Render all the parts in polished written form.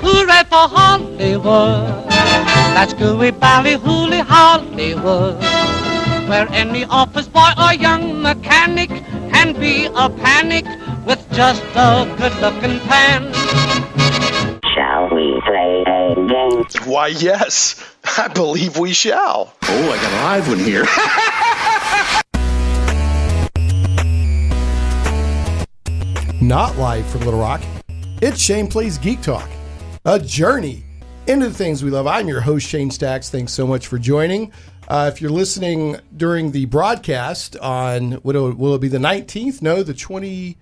hooray for Hollywood. That's gooey bally hooly Hollywood, where any office boy or young mechanic can be a panic with just a good-looking pan. Shall we play a game? Why, yes, I believe we shall. Oh, I got a live one here. Not live from Little Rock, it's Shane Plays Geek Talk, a journey into the things we love. I'm your host, Shane Stacks. Thanks so much for joining. If you're listening during the broadcast on, will it be the 19th? No, the 20...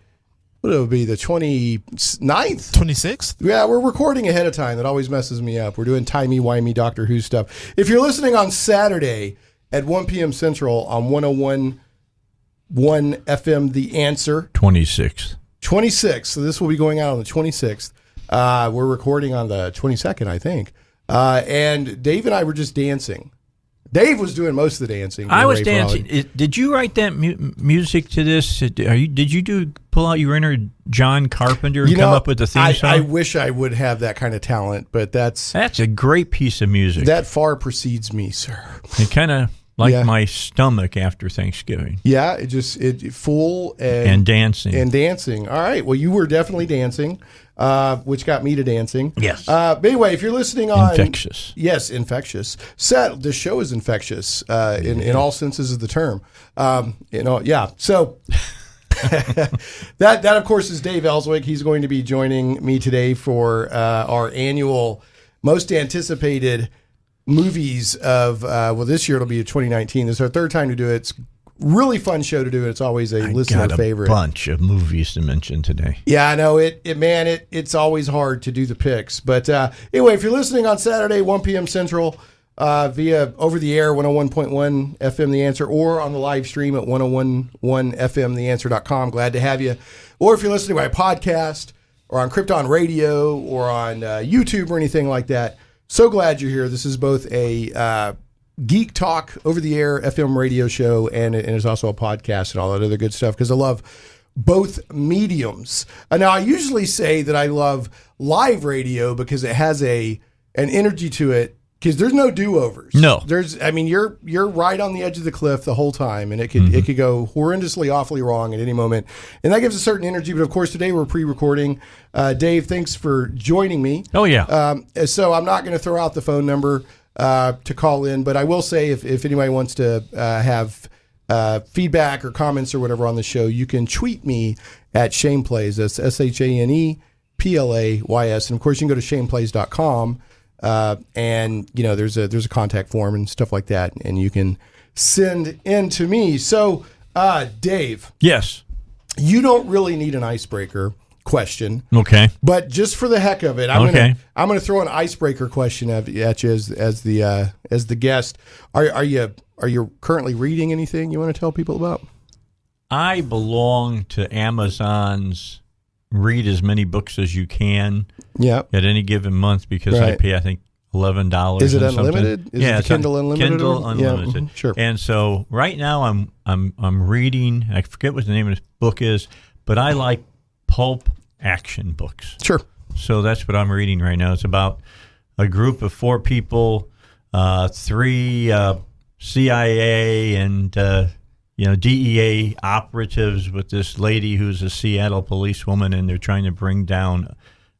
What will it be, the 29th? 26th? Yeah, we're recording ahead of time. That always messes me up. We're doing timey-wimey Doctor Who stuff. If you're listening on Saturday at 1 p.m. Central on 101.1 FM, The Answer. 26th. 26th. So this will be going out on the 26th. We're recording on the 22nd, I think. And Dave and I were just dancing. Dave was doing most of the dancing. I was dancing. Did you write that music to this? Did you pull out your inner John Carpenter and come up with the theme song? I wish I would have that kind of talent, but that's a great piece of music. That far precedes me, sir. It kind of like my stomach after Thanksgiving. Yeah, it full and dancing. And dancing. All right. Well, you were definitely dancing, which got me to dancing. Yes. But anyway, if you're listening on... Infectious. Yes, infectious. The show is infectious in all senses of the term. Yeah. So... that of course is Dave Elswick. He's going to be joining me today for our annual Most Anticipated Movies of this year it'll be 2019. This is our third time to do it. It's really fun show to do. It's always a listener favorite. Bunch of movies to mention today. Yeah, I know it's always hard to do the picks. But anyway, if you're listening on Saturday 1 p.m. Central via over the air 101.1 FM The Answer, or on the live stream at 101.1fmtheanswer.com, glad to have you. Or if you're listening by podcast or on Krypton Radio or on YouTube or anything like that, so glad you're here. This is both a Geek Talk over the air FM radio show, and it's also a podcast and all that other good stuff, because I love both mediums. Now, I usually say that I love live radio because it has an energy to it, because there's no do-overs. No. You're right on the edge of the cliff the whole time, and it could go horrendously, awfully wrong at any moment. And that gives a certain energy. But, of course, today we're pre-recording. Dave, thanks for joining me. Oh, yeah. So I'm not going to throw out the phone number to call in, but I will say if anybody wants to have feedback or comments or whatever on the show, you can tweet me at Shane Plays. That's ShanePlays. And, of course, you can go to shaneplays.com. And there's a contact form and stuff like that, and you can send in to me. So, Dave. Yes. You don't really need an icebreaker question. Okay. But just for the heck of it, I'm gonna throw an icebreaker question at you as the guest. Are you currently reading anything you want to tell people about? I belong to Amazon's read as many books as you can at any given month, because I pay, I think, $11. Is it unlimited? Is it Kindle Unlimited? Kindle Unlimited. Yeah, sure. And so right now I'm reading, I forget what the name of this book is, but I like pulp action books. Sure. So that's what I'm reading right now. It's about a group of 4 people, 3 CIA and DEA operatives with this lady who's a Seattle policewoman, and they're trying to bring down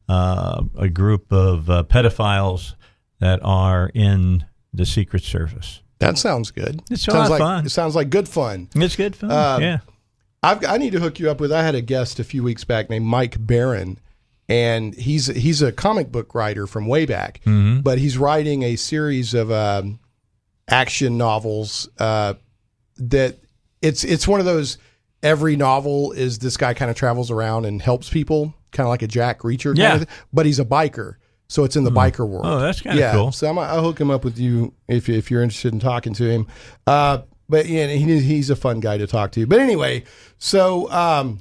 a group of pedophiles that are in the Secret Service. That sounds good. It's a lot of fun. It sounds like good fun. It's good fun, yeah. I need to hook you up with, I had a guest a few weeks back named Mike Barron, and he's a comic book writer from way back, but he's writing a series of action novels that it's one of those, every novel is this guy kind of travels around and helps people, kind of like a Jack Reacher kind of thing, but he's a biker. So it's in the biker world. Oh, that's kind of cool. So I'll hook him up with you if you're interested in talking to him. But he's a fun guy to talk to. But anyway, so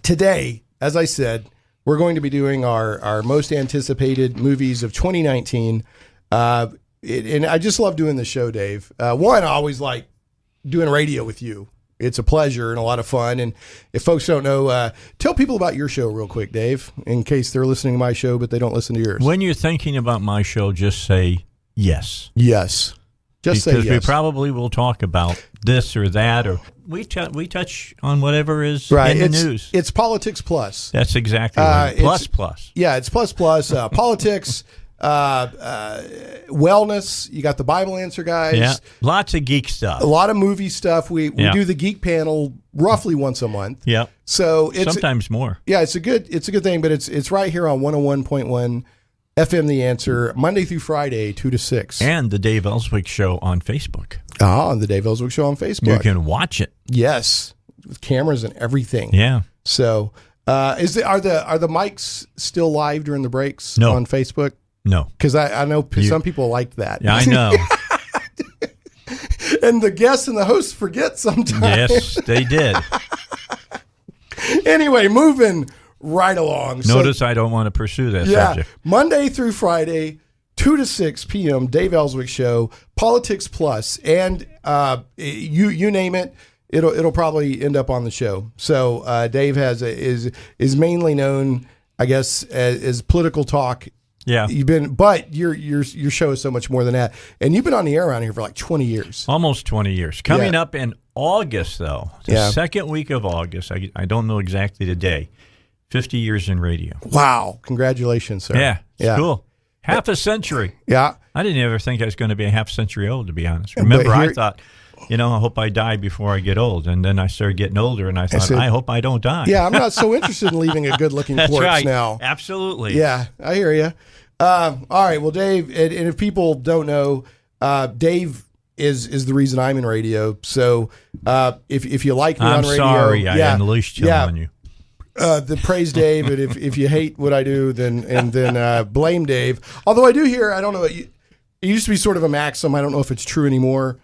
today, as I said, we're going to be doing our most anticipated movies of 2019. And I just love doing the show, Dave. One, I always like doing radio with you. It's a pleasure and a lot of fun. And if folks don't know, tell people about your show real quick, Dave, in case they're listening to my show, but they don't listen to yours. When you're thinking about my show, just say yes. Yes. Just say yes. Because we probably will talk about this or that, or we touch on whatever is in the news. It's Politics Plus. That's exactly right. Plus. Yeah, it's plus. Politics, wellness. You got the Bible Answer guys. Yeah, lots of geek stuff. A lot of movie stuff. We do the geek panel roughly once a month. Yeah. So it's sometimes more. Yeah, it's a good thing, but it's right here on 101.1 FM The Answer, Monday through Friday, 2 to 6. And the Dave Elswick Show on Facebook. On the Dave Elswick Show on Facebook. You can watch it. Yes, with cameras and everything. Yeah. So, are the mics still live during the breaks on Facebook? No. Because I know some people liked that. Yeah, I know. And the guests and the hosts forget sometimes. Yes, they did. Anyway, moving right along. Notice I don't want to pursue that subject. Monday through Friday, 2 to 6 p.m., Dave Elswick Show, Politics Plus, and you name it, it'll probably end up on the show. So Dave is mainly known, I guess, as political talk. Yeah, but your show is so much more than that, and you've been on the air around here for like 20 years, almost 20 years. Coming up in August, though, the second week of August. I don't know exactly the day. 50 years in radio. Wow. Congratulations, sir. Yeah. It's cool. Half a century. Yeah. I didn't ever think I was going to be a half century old, to be honest. Remember, I thought, I hope I die before I get old. And then I started getting older, and I thought, I hope I don't die. Yeah, I'm not so interested in leaving a good-looking corpse now. Absolutely. Yeah, I hear you. All right. Well, Dave, and if people don't know, Dave is the reason I'm in radio. So if you like me on radio. I'm sorry I unleashed you on you. The praise Dave, and if you hate what I do, then blame Dave. Although I do hear, I don't know, it used to be sort of a maxim. I don't know if it's true anymore.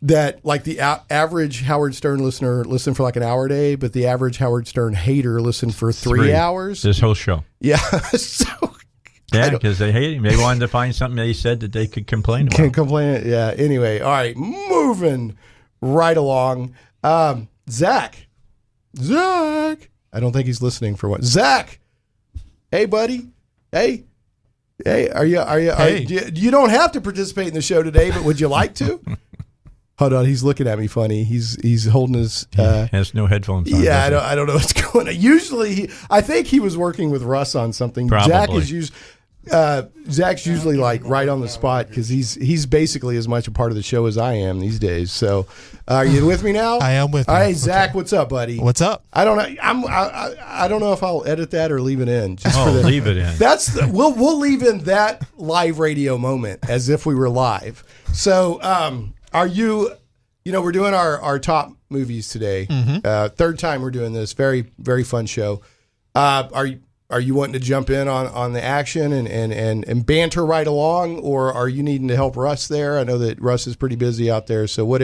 That like the average Howard Stern listener listened for like an hour a day, but the average Howard Stern hater listened for 3 hours. This whole show. Yeah. So. Yeah, because they hate him. They wanted to find something they said that they could complain about. Can complain. Yeah. Anyway, all right, moving right along. Zach. I don't think he's listening for what. Zach, hey buddy, hey, are you? You don't have to participate in the show today, but would you like to? Hold on, he's looking at me funny. He's holding his. Has no headphones on. Yeah, I don't know what's going on. Usually, I think he was working with Russ on something. Probably. Zach's usually like right on the spot because he's basically as much a part of the show as I am these days. So, are you with me now? I am with you. Hey, Zach, what's up, buddy? What's up? I don't know. I don't know if I'll edit that or leave it in. Leave it in. We'll leave in that live radio moment as if we were live. So, are you? We're doing our top movies today. Mm-hmm. Third time we're doing this. Very, very fun show. Are you wanting to jump in on the action and banter right along, or are you needing to help Russ there? I know that Russ is pretty busy out there. So what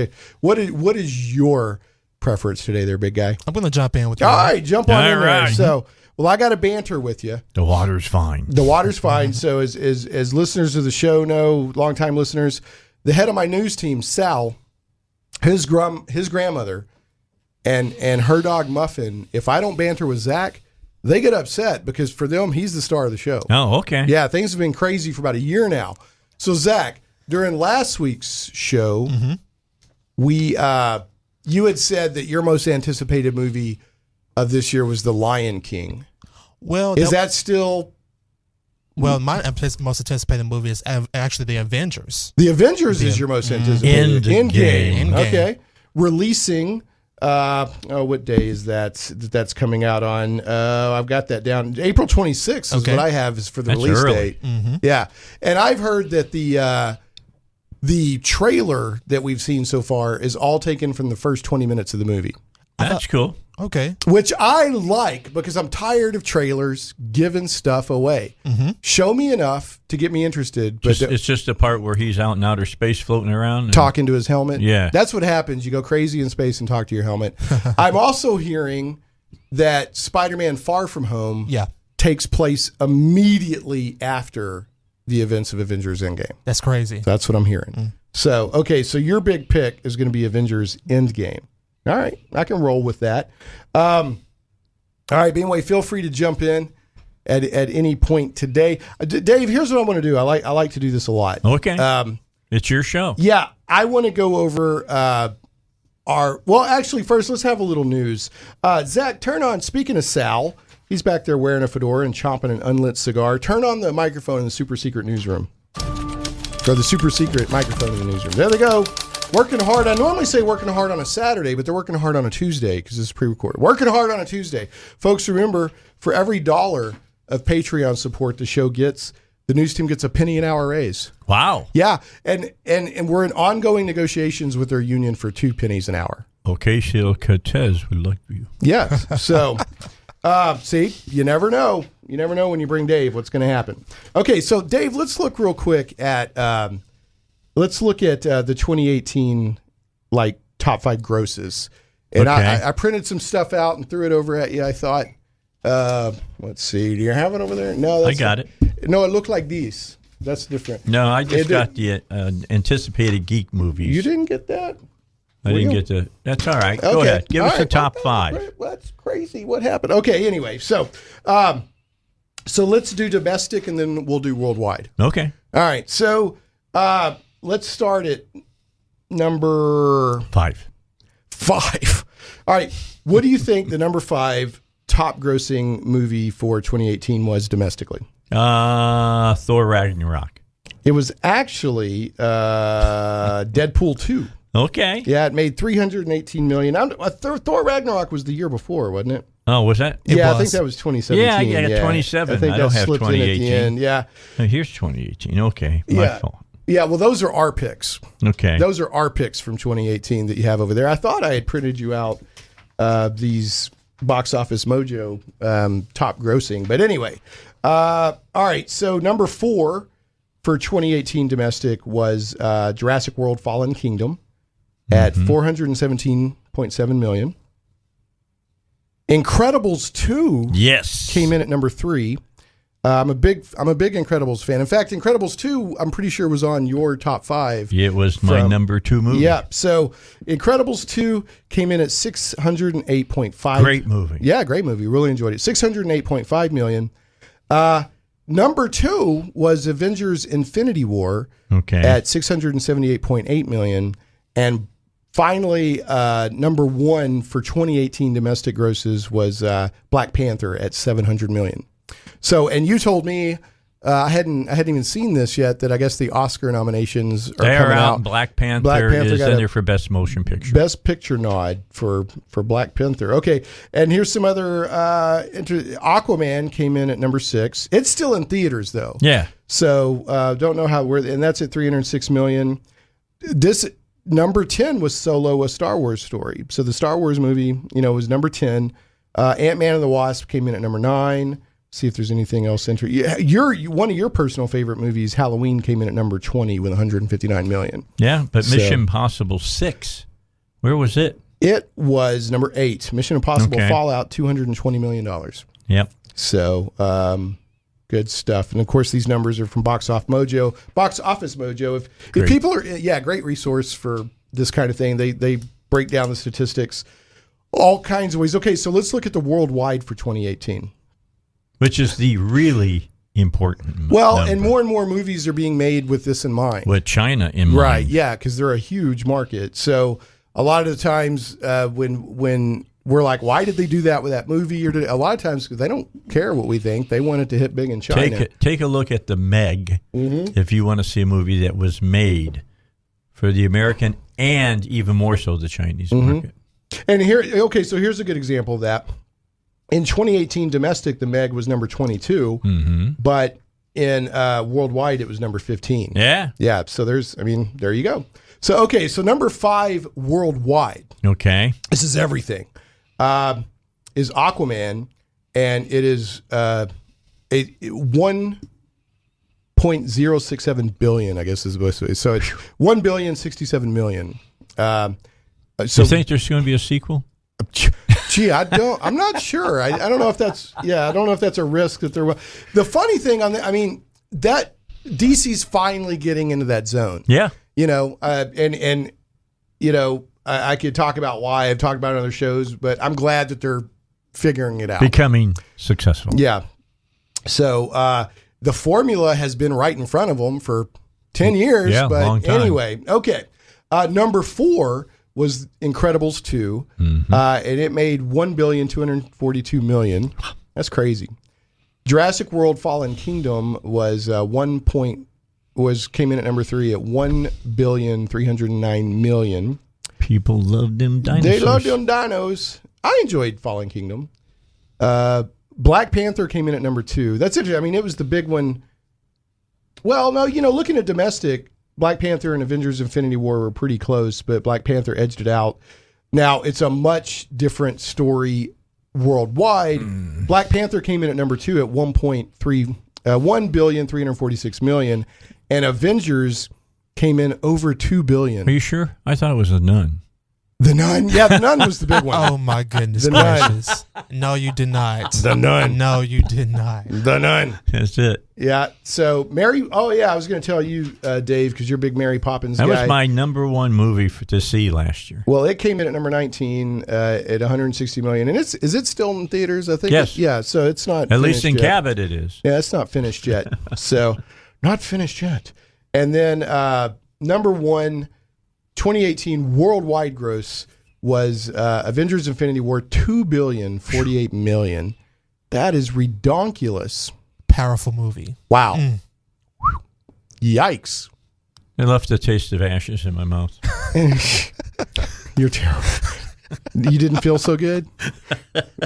is your preference today there, big guy? I'm going to jump in with you. All right, jump on in there. So, I got to banter with you. The water's fine. The water's fine. So as listeners of the show know, longtime listeners, the head of my news team, Sal, his grandmother, and her dog Muffin, if I don't banter with Zach, they get upset because for them, he's the star of the show. Oh, okay. Yeah, things have been crazy for about a year now. So, Zach, during last week's show, you had said that your most anticipated movie of this year was The Lion King. Well, is that still... Well, my most anticipated movie is actually The Avengers. The Avengers is your most anticipated. Endgame. Okay. Releasing... what day is that? That's coming out on? I've got that down. April 26th is what I have is for the release date. Mm-hmm. Yeah, and I've heard that the trailer that we've seen so far is all taken from the first 20 minutes of the movie. That's cool. Okay. Which I like because I'm tired of trailers giving stuff away. Mm-hmm. Show me enough to get me interested. But it's just the part where he's out in outer space floating around. Talking to his helmet. Yeah. That's what happens. You go crazy in space and talk to your helmet. I'm also hearing that Spider-Man Far From Home takes place immediately after the events of Avengers Endgame. That's crazy. That's what I'm hearing. So your big pick is going to be Avengers Endgame. All right, I can roll with that. All right, but anyway, feel free to jump in at any point today. Dave, here's what I want to do. I like to do this a lot. Okay. It's your show. Yeah, I want to go over actually, first, let's have a little news. Zach, speaking of Sal, he's back there wearing a fedora and chomping an unlit cigar. Turn on the microphone in the super secret newsroom. Or the super secret microphone in the newsroom. There they go. Working hard. I normally say working hard on a Saturday, but they're working hard on a Tuesday because this is pre-recorded. Working hard on a Tuesday. Folks, remember, for every $1 of Patreon support the show gets, the news team gets a penny an hour raise. Wow. Yeah, and we're in ongoing negotiations with their union for 2 pennies an hour. Ocasio-Cortez would like you. Yes. So, see, you never know. You never know when you bring Dave what's going to happen. Okay, so Dave, let's look real quick at the 2018 top 5 grosses. And okay. I printed some stuff out and threw it over at you. I thought, let's see, do you have it over there? No, I got it. No, it looked like these. That's different. No, I just got the anticipated geek movies. You didn't get that? I didn't get the. That's all right. Go ahead. Give us the top 5. That's crazy. What happened? Okay. Anyway, so let's do domestic and then we'll do worldwide. Okay. All right. So let's start at number 5. 5. All right. What do you think the number 5 top grossing movie for 2018 was domestically? Thor Ragnarok. It was actually Deadpool 2. Okay. Yeah, it made $318 million. Thor Ragnarok was the year before, wasn't it? Oh, was that? I think that was 2017. Yeah, 27. I think don't that have slipped 2018. in at the end. Yeah. Oh, here's 2018. Okay, my fault. Yeah, well, those are our picks. Okay. Those are our picks from 2018 that you have over there. I thought I had printed you out these Box Office Mojo top grossing. But anyway, all right. So number 4 for 2018 domestic was Jurassic World Fallen Kingdom at $417.7 million. Incredibles 2 came in at number 3. I'm a big Incredibles fan. In fact, Incredibles 2, I'm pretty sure was on your top 5. It was my number 2 movie. Yeah. So Incredibles 2 came in at $608.5. Great movie. Yeah, great movie. Really enjoyed it. $608.5 million. Number 2 was Avengers Infinity War at $678.8 million. And finally, number 1 for 2018 domestic grosses was Black Panther at $700 million. So, and you told me I hadn't even seen this yet. That I guess the Oscar nominations are coming out. Black Panther is in there for Best Motion Picture. Best Picture nod for Black Panther. Okay, and here's some other. Aquaman came in at number 6. It's still in theaters though. Yeah. So don't know how and that's at $306 million. This number 10 was Solo: A Star Wars Story. So the Star Wars movie, was number 10. Ant-Man and the Wasp came in at number 9. See if there's anything else. One of your personal favorite movies, Halloween, came in at number 20 with $159 million. Yeah, but Mission Impossible 6, where was it? It was number 8. Mission Impossible Fallout, $220 million. Yep. So good stuff. And of course, these numbers are from Box Office Mojo. If people are, great resource for this kind of thing. They break down the statistics all kinds of ways. Okay, so let's look at the worldwide for 2018. Which is the really important number. And more movies are being made with this in mind. With China in mind. Right, yeah, because they're a huge market. So a lot of the times when we're like, why did they do that with that movie? A lot of times they don't care what we think. They want it to hit big in China. Take a look at the Meg if you want to see a movie that was made for the American and even more so the Chinese market. And so here's a good example of that. In 2018 domestic, the Meg was number 22, but in worldwide, it was number 15. Yeah. Yeah, so there you go. So number 5 worldwide. Okay. This is everything. Is Aquaman, and it is $1.067 billion, I guess is supposed to be. So it's $1.067 billion. So you think there's going to be a sequel? Gee, I'm not sure. I don't know if that's a risk that there will. The funny thing that DC's finally getting into that zone. Yeah. I could talk about why. I've talked about it on other shows, but I'm glad that they're figuring it out. Becoming successful. Yeah. So the formula has been right in front of them for 10 years. Yeah, but long time. anyway, okay. Number 4 was Incredibles 2, and it made $1,242,000,000. That's crazy. Jurassic World: Fallen Kingdom was came in at number 3 at $1,309,000,000. People love them dinosaurs. They love them dinos. I enjoyed Fallen Kingdom. Black Panther came in at number 2. That's interesting. I mean, it was the big one. Well, no, looking at domestic, Black Panther and Avengers Infinity War were pretty close, but Black Panther edged it out. Now, it's a much different story worldwide. Black Panther came in at number 2 at $1,346,000,000, and Avengers came in over $2 billion. Are you sure? I thought it was The Nun. The Nun? Yeah, The Nun was the big one. Oh, my goodness The Nun. gracious. No, you did not. The Nun. No, you did not. The Nun. That's it. Yeah. So Mary. Oh yeah, I was going to tell you, Dave, because you're a big Mary Poppins That guy. was my number 1 movie to see last year. Well, it came in at number 19 at 160 million, and is it still in theaters? I think. Yes. Yeah. So it's not. At least in finished yet. Cabot it is. Yeah, it's not finished yet. So not finished yet. And then number 1, 2018 worldwide gross was Avengers Infinity War, $2,048,000,000. That is redonkulous. Powerful movie. Wow. Yikes. It left a taste of ashes in my mouth. You're terrible. You didn't feel so good?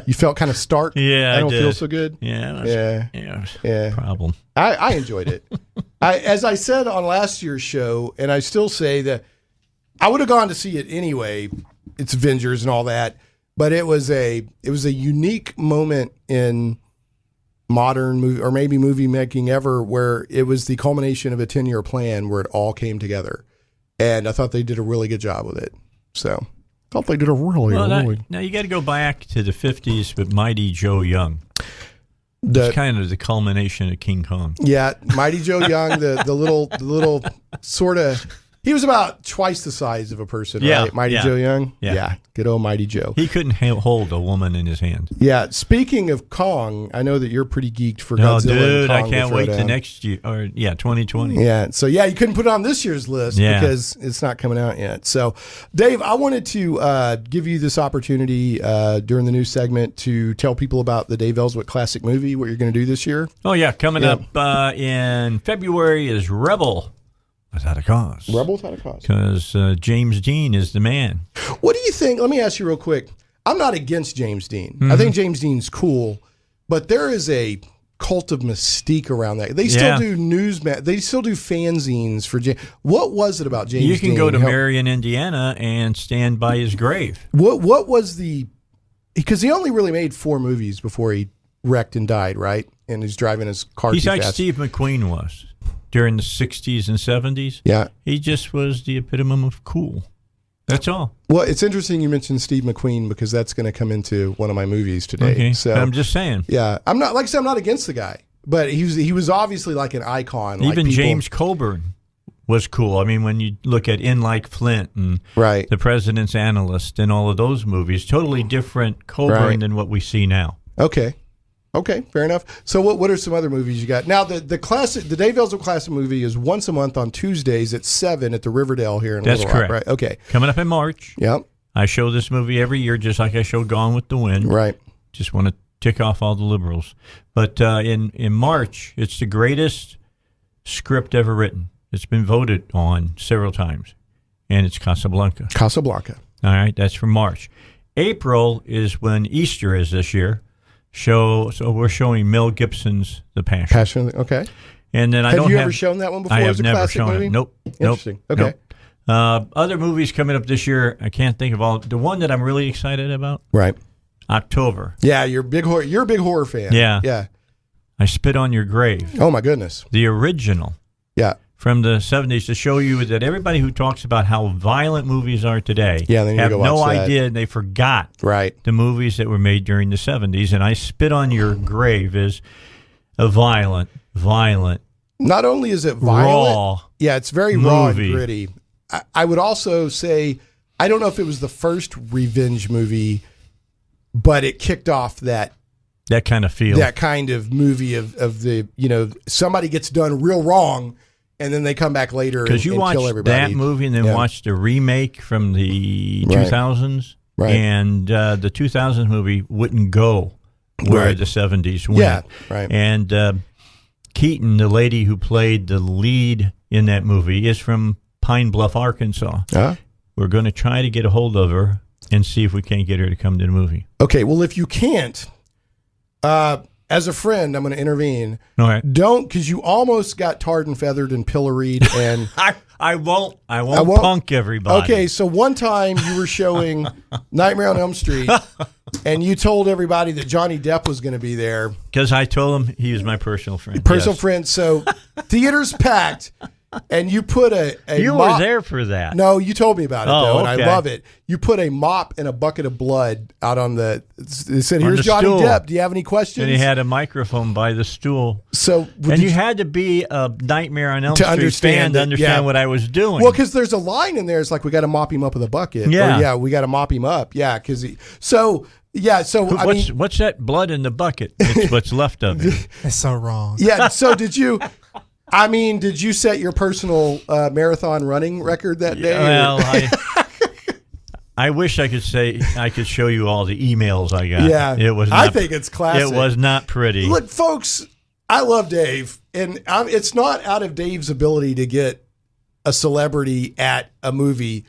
You felt kind of stark? Yeah, I don't did. feel so good? Yeah. Yeah. It was Yeah. a problem. I enjoyed it. As I said on last year's show, and I still say that I would have gone to see it anyway. It's Avengers and all that, but it was a unique moment in modern movie, or maybe movie making ever, where it was the culmination of a 10-year plan where it all came together, and I thought they did a really good job with it. So I thought they did a really Now you got to go back to the 50s with Mighty Joe Young. the It's kind of the culmination of King Kong. yeah, Mighty Joe Young, the little sort of. He was about twice the size of a person, Yeah, right? Mighty yeah. Joe Young? Yeah. Good old Mighty Joe. He couldn't hold a woman in his hand. Yeah, speaking of Kong, I know that you're pretty geeked for No, Godzilla and dude, Kong I can't to wait throw to down. next year. 2020. Yeah, so you couldn't put it on this year's list because it's not coming out yet. So, Dave, I wanted to give you this opportunity during the new segment to tell people about the Dave Elswick Classic Movie, what you're going to do this year. Oh, yeah. Coming up in February is Rebel Without a Cause. Rebel Without a Cause. Because James Dean is the man. What do you think? Let me ask you real quick. I'm not against James Dean. I think James Dean's cool, but there is a cult of mystique around that. They still do they still do fanzines for James. What was it about James Dean? You can go to Marion, Indiana, and stand by his grave. What was because he only really made 4 movies before he wrecked and died, right? And he's driving his car He's too like fast. Steve McQueen was during the 60s and 70s. Yeah. He just was the epitome of cool. That's all. Well, it's interesting you mentioned Steve McQueen because that's going to come into one of my movies today. Okay. So I'm just saying. yeah, I'm not, like I said, I'm not against the guy, but he was obviously like an icon. Even James Coburn was cool. I mean, when you look at In Like Flint and Right. The President's Analyst and all of those movies, totally different Coburn than what we see now. Okay, fair enough. So what are some other movies you got? Now, the Dave Elswick Classic movie is once a month on Tuesdays at 7 at the Riverdale here in That's Little Rock, correct. right? Okay. Coming up in March. Yep. I show this movie every year, just like I show Gone with the Wind. Right. Just want to tick off all the liberals. But in March, it's the greatest script ever written. It's been voted on several times, and it's Casablanca. Casablanca. All right, that's for March. April is when Easter is this year. So we're showing Mel Gibson's The Passion. Passion. Okay. And then Have you ever shown that one before? I have as a never classic shown movie? it. Nope. Interesting. Nope. Okay. Nope. Other movies coming up this year, I can't think of all. The one that I'm really excited about, Right. October. Yeah, you're a big horror fan. Yeah. Yeah. I Spit on Your Grave. Oh my goodness. The original Yeah. from the 70s, to show you that everybody who talks about how violent movies are today Yeah, they need to have go no watch that. idea, and they forgot Right. the movies that were made during the 70s. And I Spit on Your Grave is a violent. Not only is it violent, Raw yeah, it's very raw and movie. gritty. I would also say I don't know if it was the first revenge movie, but it kicked off that kind of feel. That kind of movie of the, somebody gets done real wrong and then they come back later and kill everybody. Because you watched that movie and then watched a remake from the 2000s. Right. And the 2000s movie wouldn't go where the 70s went. Yeah, right. And Keaton, the lady who played the lead in that movie, is from Pine Bluff, Arkansas. We're going to try to get a hold of her and see if we can't get her to come to the movie. Okay, well, if you can't, as a friend, I'm going to intervene. All right. Don't, because you almost got tarred and feathered and pilloried. And I won't punk everybody. Okay, so one time you were showing Nightmare on Elm Street, and you told everybody that Johnny Depp was going to be there. Because I told him he was my personal friend. Personal friend. So theater's packed, and you put a You mop. were there for that. No, you told me about it, though, and I okay. love it. You put a mop and a bucket of blood out on the... It said, here's the Johnny stool. Depp. Do you have any questions? And he had a microphone by the stool. So, and you had to be a Nightmare on Elm Street fan to understand what I was doing. Well, because there's a line in there. It's like, we got to mop him up with a bucket. Yeah. Or, yeah, we got to mop him up. Yeah, because he... So, yeah, so... What's that blood in the bucket? It's what's left of it. That's so wrong. Yeah, so did you... did you set your personal marathon running record that day? Well, I wish I could show you all the emails I got. Yeah, it was. I think it's classic. It was not pretty. Look, folks, I love Dave, and it's not out of Dave's ability to get a celebrity at a movie,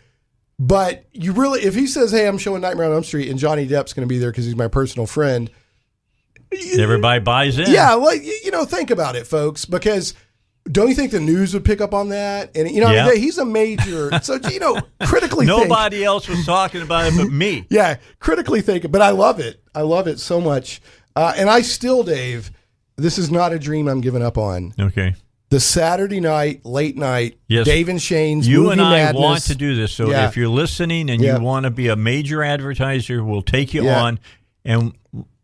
but you really, if he says, "Hey, I'm showing Nightmare on Elm Street," and Johnny Depp's going to be there because he's my personal friend, everybody buys in. Yeah, well, think about it, folks, because. Don't you think the news would pick up on that? And he's a major. So critically, nobody else was talking about it but me. Yeah, critically think. But I love it. I love it so much. And I still, Dave, this is not a dream I'm giving up on. Okay. The Saturday night, late night, yes. Dave and Shane's You Movie and I Madness. want to do this. So if you're listening and you want to be a major advertiser, we'll take you on, and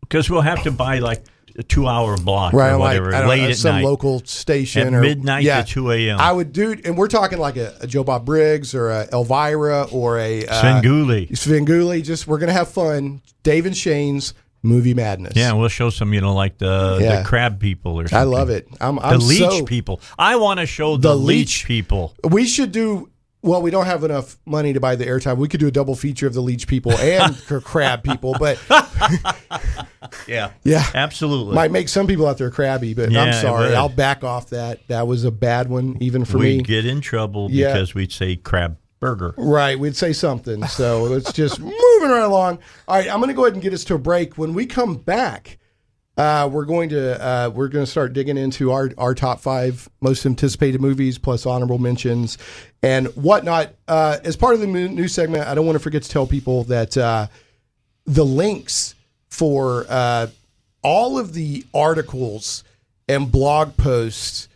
because we'll have to buy like a 2-hour block or whatever, late at some night. local station at midnight to 2 a.m. I would do, and we're talking like a Joe Bob Briggs or a Elvira or a Svengoolie. Just we're gonna have fun. Dave and Shane's Movie Madness. Yeah, we'll show some, like the crab people or something. I love it. I'm the leech people. I want to show the leech people. We should do. Well, we don't have enough money to buy the airtime. We could do a double feature of the leech people and crab people, but yeah, absolutely. Might make some people out there crabby, but I'm sorry. I'll back off that. That was a bad one, even for me. We'd get in trouble because we'd say crab burger. Right, we'd say something. So let's just moving right along. All right, I'm going to go ahead and get us to a break. When we come back, we're going to start digging into our top 5 most anticipated movies plus honorable mentions and whatnot. As part of the new segment, I don't want to forget to tell people that the links for all of the articles and blog posts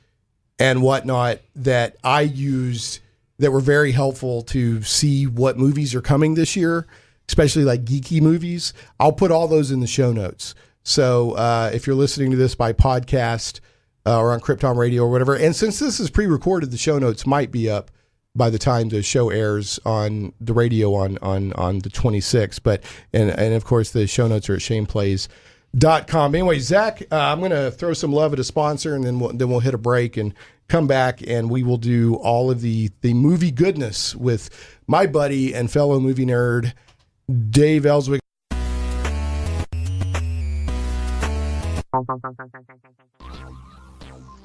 and whatnot that I used that were very helpful to see what movies are coming this year, especially like geeky movies. I'll put all those in the show notes. So if you're listening to this by podcast or on Krypton Radio or whatever, and since this is pre-recorded, the show notes might be up by the time the show airs on the radio on the 26th. But and of course the show notes are at shaneplays.com. Anyway, Zach, I'm going to throw some love at a sponsor, and then we'll hit a break and come back, and we will do all of the movie goodness with my buddy and fellow movie nerd, Dave Elswick.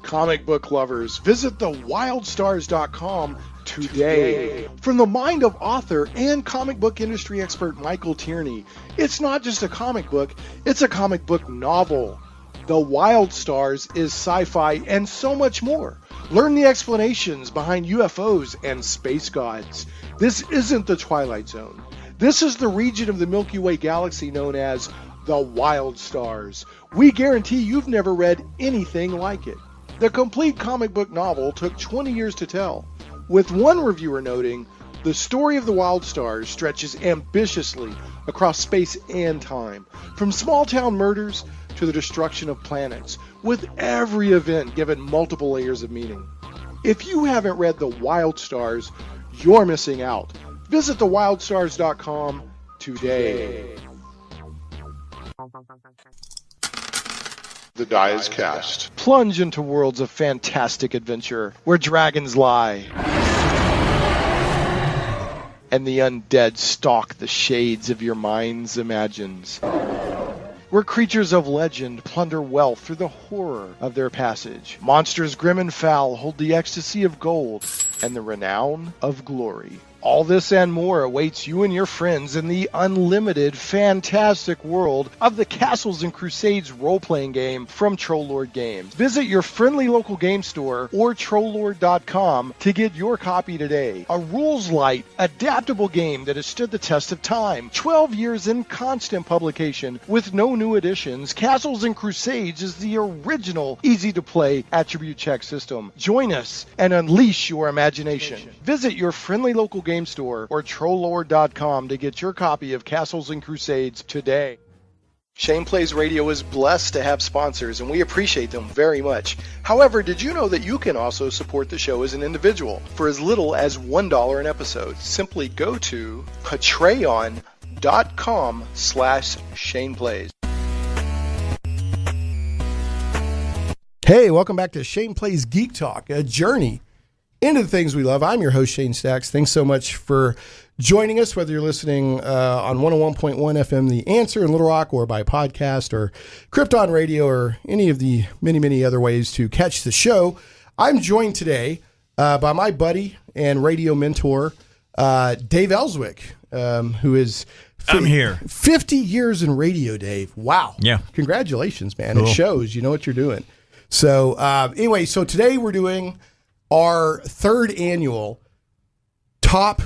Comic book lovers, visit thewildstars.com today. From the mind of author and comic book industry expert Michael Tierney, it's not just a comic book, it's a comic book novel. The Wild Stars is sci-fi and so much more. Learn the explanations behind UFOs and space gods. This isn't the Twilight Zone. This is the region of the Milky Way galaxy known as the Wild Stars. We guarantee you've never read anything like it. The complete comic book novel took 20 years to tell, with one reviewer noting, the story of the Wild Stars stretches ambitiously across space and time, from small-town murders to the destruction of planets, with every event given multiple layers of meaning. If you haven't read The Wild Stars, you're missing out. Visit thewildstars.com today. The die is cast. Plunge into worlds of fantastic adventure where dragons lie and the undead stalk the shades of your mind's imagines. Where creatures of legend plunder wealth through the horror of their passage. Monsters grim and foul hold the ecstasy of gold and the renown of glory. All this and more awaits you and your friends in the unlimited, fantastic world of the Castles and Crusades role-playing game from Trollord Games. Visit your friendly local game store or Trollord.com to get your copy today. A rules-light, adaptable game that has stood the test of time. 12 years in constant publication with no new additions. Castles and Crusades is the original, easy-to-play attribute check system. Join us and unleash your imagination. Visit your friendly local game store or Trollord.com to get your copy of Castles and Crusades today. Shane Plays Radio is blessed to have sponsors, and we appreciate them very much. However, did you know that you can also support the show as an individual for as little as $1 an episode? Simply go to patreon.com/Shane Plays. Hey, welcome back to Shane Plays Geek Talk, a journey into the things we love. I'm your host, Shane Stacks. Thanks so much for joining us, whether you're listening on 101.1 FM The Answer in Little Rock or by podcast or Krypton Radio or any of the many, many other ways to catch the show. I'm joined today by my buddy and radio mentor, Dave Elswick, who is... I'm here. 50 years in radio, Dave. Wow. Yeah. Congratulations, man. Cool. It shows. You know what you're doing. So anyway, so today we're doing our third annual top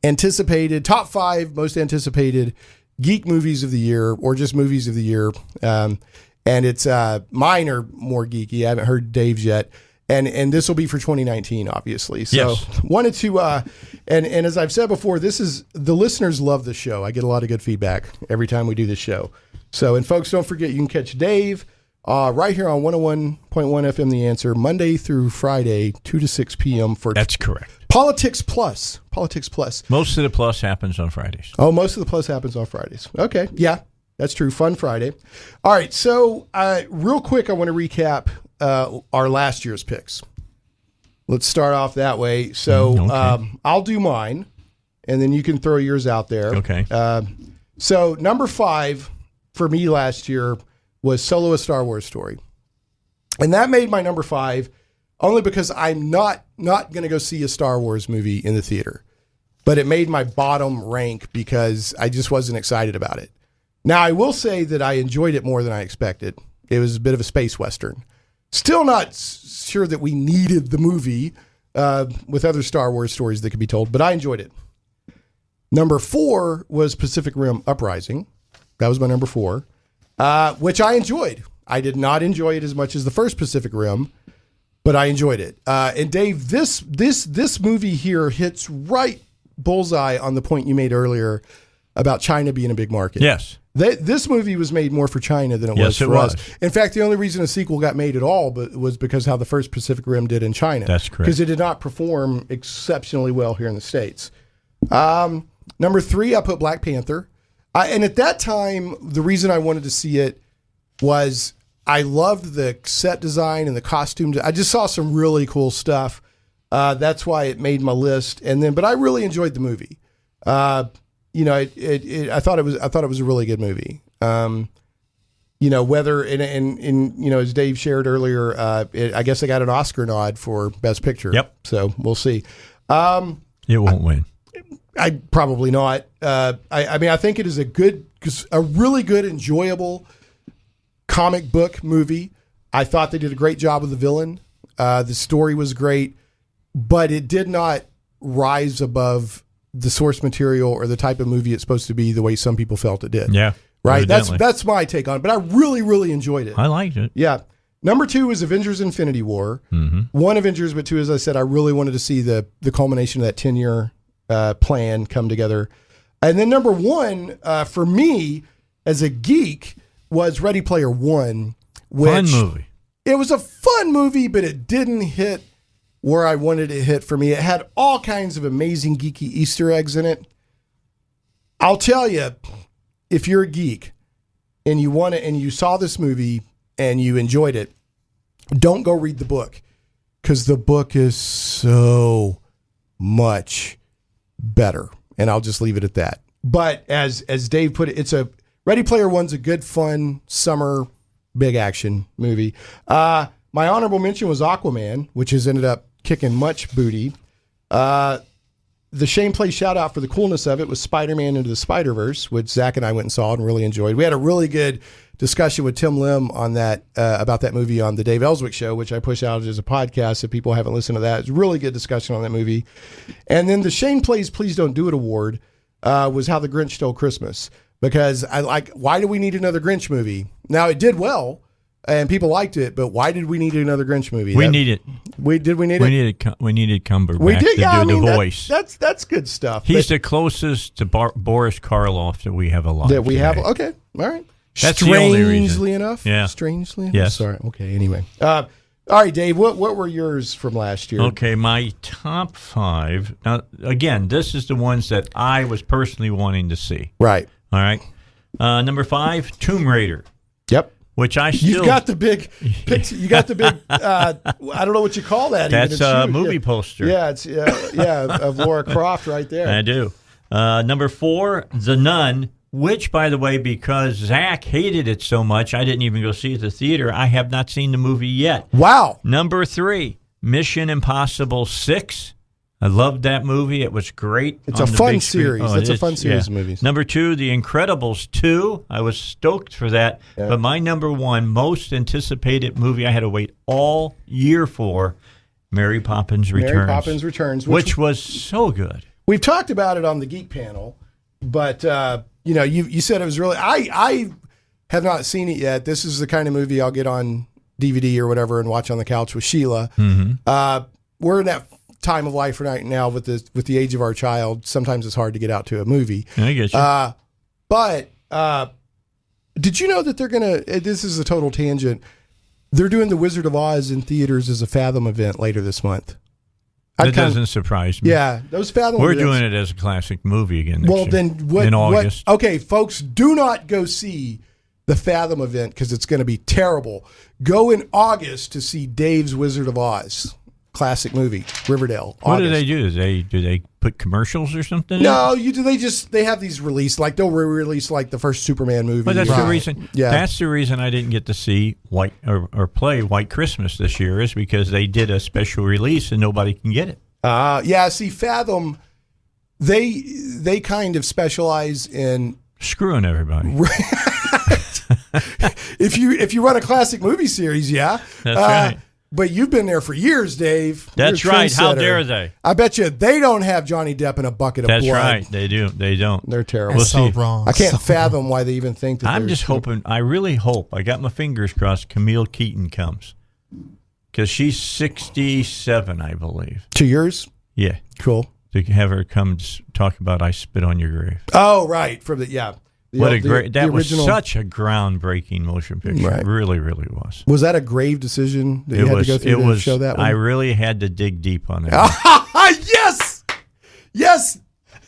5 most anticipated geek movies of the year, or just movies of the year. And it's mine are more geeky. I haven't heard Dave's yet. And this will be for 2019, obviously. So yes. Wanted to, and as I've said before, the listeners love the show. I get a lot of good feedback every time we do this show. So, and folks, don't forget, you can catch Dave right here on 101.1 FM The Answer, Monday through Friday, 2 to 6 p.m. for That's correct. Politics Plus. Politics Plus. Most of the plus happens on Fridays. Oh, most of the plus happens on Fridays. Okay. Yeah, that's true. Fun Friday. All right. So real quick, I want to recap our last year's picks. Let's start off that way. So okay. I'll do mine, and then you can throw yours out there. Okay. So number 5 for me last year was Solo: A Star Wars Story. And that made my number 5 only because I'm not going to go see a Star Wars movie in the theater. But it made my bottom rank because I just wasn't excited about it. Now, I will say that I enjoyed it more than I expected. It was a bit of a space western. Still not sure that we needed the movie with other Star Wars stories that could be told, but I enjoyed it. Number 4 was Pacific Rim Uprising. That was my number 4. Which I enjoyed. I did not enjoy it as much as the first Pacific Rim, but I enjoyed it. And Dave, this movie here hits right bullseye on the point you made earlier about China being a big market. Yes. This movie was made more for China than it was for us. In fact, the only reason a sequel got made at all was because how the first Pacific Rim did in China. That's correct. Because it did not perform exceptionally well here in the States. Number 3, I put Black Panther. And at that time, the reason I wanted to see it was I loved the set design and the costume. I just saw some really cool stuff. That's why it made my list. But I really enjoyed the movie. I thought it was a really good movie. Whether as Dave shared earlier, I guess I got an Oscar nod for Best Picture. Yep. So we'll see. It won't win. I probably not. I think it is a really good, enjoyable comic book movie. I thought they did a great job with the villain. The story was great, but it did not rise above the source material or the type of movie it's supposed to be the way some people felt it did. Yeah. Right. Evidently. That's my take on it. But I really, really enjoyed it. I liked it. Yeah. Number 2 is Avengers: Infinity War. Mm-hmm. 1 Avengers, but 2, as I said, I really wanted to see the culmination of that 10-year plan come together. And then number 1 for me as a geek was Ready Player One. Which, fun movie. It was a fun movie, but it didn't hit where I wanted it to hit for me. It had all kinds of amazing geeky Easter eggs in it. I'll tell you, if you're a geek and you want it and you saw this movie and you enjoyed it, don't go read the book, because the book is so much better. And I'll just leave it at that. But as Dave put it, Ready Player One's a good, fun, summer, big action movie. My honorable mention was Aquaman, which has ended up kicking much booty. The Shane Play shout out for the coolness of it was Spider-Man Into the Spider-Verse, which Zach and I went and saw and really enjoyed. We had a really good discussion with Tim Lim on that, about that movie on the Dave Elswick Show, which I push out as a podcast if people haven't listened to that. It's a really good discussion on that movie. And then the Shane Plays Please Don't Do It award was How the Grinch Stole Christmas, because why do we need another Grinch movie? Now, it did well and people liked it, but why did we need another Grinch movie? We need it. We needed Cumberbatch we did, yeah, to do the voice. That's good stuff. He's the closest to Boris Karloff that we have alive. That we today. have. Okay, all right. That's the only reason. Strangely enough. Yeah. Strangely enough. Yes. Sorry. Okay. Anyway. All right, Dave. What were yours from last year? Okay, my top 5. Now, again, this is the ones that I was personally wanting to see. Right. All right. Number 5, Tomb Raider. Yep. Which I still... You've got the big picture. You got the big, I don't know what you call that. That's a movie poster. Yeah, it's of Laura Croft right there. I do. Number 4, The Nun, which, by the way, because Zach hated it so much, I didn't even go see it at the theater. I have not seen the movie yet. Wow. Number 3, Mission Impossible 6. I loved that movie. It was great. It's a fun series. It's a fun series of movies. Number 2, The Incredibles 2. I was stoked for that. Yeah. But my number 1 most anticipated movie I had to wait all year for, Mary Poppins Returns. Mary Poppins Returns. Which was so good. We've talked about it on the Geek Panel, but you said it was really... I have not seen it yet. This is the kind of movie I'll get on DVD or whatever and watch on the couch with Sheila. Mm-hmm. We're in that time of life right now with the age of our child. Sometimes it's hard to get out to a movie. I get you. But did you know that they're going to, this is a total tangent, they're doing The Wizard of Oz in theaters as a Fathom event later this month. That doesn't surprise me. Yeah, those Fathom We're events, doing it as a classic movie again next year. Then what? In August. Okay, folks, do not go see the Fathom event because it's going to be terrible. Go in August to see Dave's Wizard of Oz. Classic movie, Riverdale. What do they do? Do they put commercials or something? No, they have these released, like they'll re-release like the first Superman movie. But that's the reason. Yeah. That's the reason I didn't get to see White or play White Christmas this year, is because they did a special release and nobody can get it. Yeah. See, Fathom, they kind of specialize in screwing everybody. If you run a classic movie series, yeah, that's right. But you've been there for years, Dave. That's right. How dare they? I bet you they don't have Johnny Depp in a bucket of blood. That's right. They do. They don't. They're terrible. That's so wrong. I can't fathom why they even think that. I'm just hoping. I really hope. I got my fingers crossed. Camille Keaton comes because she's 67, I believe. 2 years. Yeah. Cool. To have her come talk about "I Spit on Your Grave." Oh, right. From the That was such a groundbreaking motion picture. Right. It really, really was. Was that a grave decision that you had to go through to show that one? I really had to dig deep on it. Yes! Yes!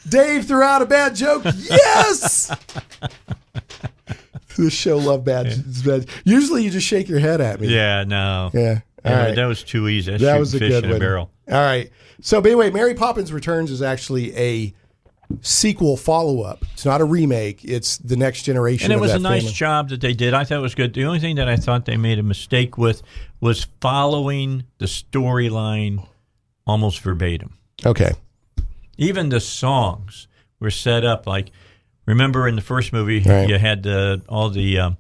Dave threw out a bad joke. Yes! The show loved bad. Usually you just shake your head at me. Yeah, no. Yeah. All right. That was too easy. That was a fish good in one. a barrel. All right. So, but anyway, Mary Poppins Returns is actually a sequel follow-up. It's not a remake. It's the next generation. And it was of a that nice family. job that they did. I thought it was good. The only thing that I thought they made a mistake with was following the storyline almost verbatim. Okay. Even the songs were set up like, remember in the first movie, right. You had all the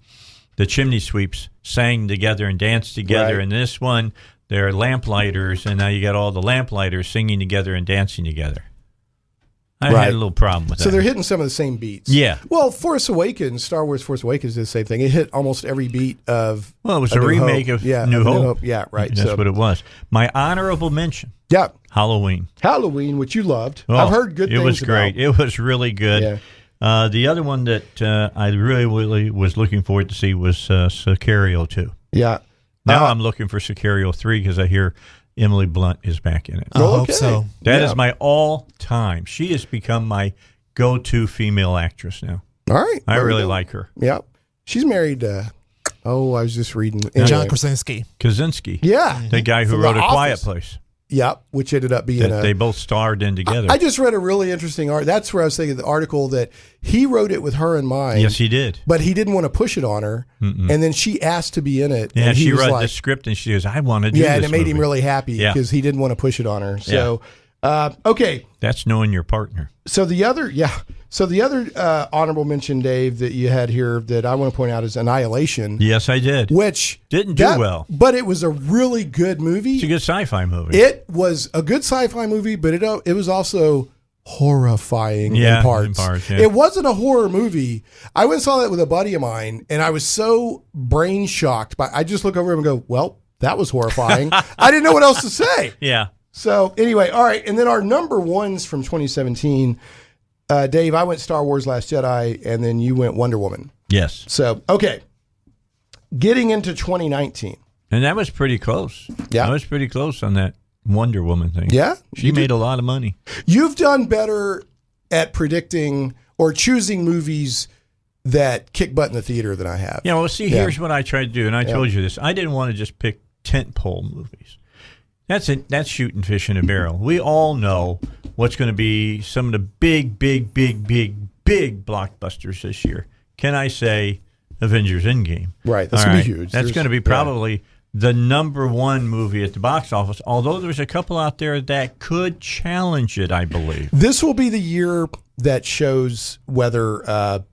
chimney sweeps sang together and danced together. Right. And this one, they're lamplighters, and now you got all the lamplighters singing together and dancing together. I had a little problem with that. So they're hitting some of the same beats. Yeah. Well, Star Wars Force Awakens did the same thing. It hit almost every beat of Well, it was a remake of New Hope. Yeah, right. That's what it was. My honorable mention. Yeah. Halloween. Halloween, which you loved. Oh, I've heard good things about. It was great. About. It was really good. Yeah. The other one that I really was looking forward to see was Sicario 2. Yeah. Now I'm looking for Sicario 3 because I hear Emily Blunt is back in it. I hope Okay. so. That is my all-time. She has become my go-to female actress now. All right. I There we really go. like her. Yeah. She's married. I was just reading. John Anyway. Krasinski. Kaczynski. Yeah. The guy who From wrote The A Quiet Office. Place. Yep. Which ended up being That they both starred in together. I just read a really interesting art. That's where I was thinking the article that he wrote it with her in mind. Yes, he did. But he didn't want to push it on her, and then she asked to be in it. Yeah, and he she was read like, the script and she goes, I want to do yeah, this and it made him movie." really happy Yeah. because he didn't want to push it on her. So, okay. That's knowing your partner. So the other honorable mention, Dave, that you had here that I want to point out is Annihilation, Yes, I did. which Didn't do well. but it was a really good movie. It's a good sci-fi movie. It was a good sci-fi movie, but it was also horrifying Yeah, in parts. in parts, yeah. It wasn't a horror movie. I went and saw that with a buddy of mine, and I was so brain shocked. But I just look over him and go, "Well, that was horrifying." I didn't know what else to say. Yeah. So anyway, all right, and then our number ones from 2017. Dave, I went Star Wars: Last Jedi, and then you went Wonder Woman. Yes. So okay, getting into 2019. And that was pretty close. Yeah. I was pretty close on that Wonder Woman thing. Yeah, She made a lot of money. You've done better at predicting or choosing movies that kick butt in the theater than I have. Yeah, well, see, Yeah. here's what I tried to do, and I told you this. I didn't want to just pick tentpole movies. That's it. That's shooting fish in a barrel. We all know what's going to be some of the big blockbusters this year. Can I say Avengers Endgame? Right, that's All going to be huge. That's going to be probably the number one movie at the box office, although there's a couple out there that could challenge it, I believe. This will be the year that shows whether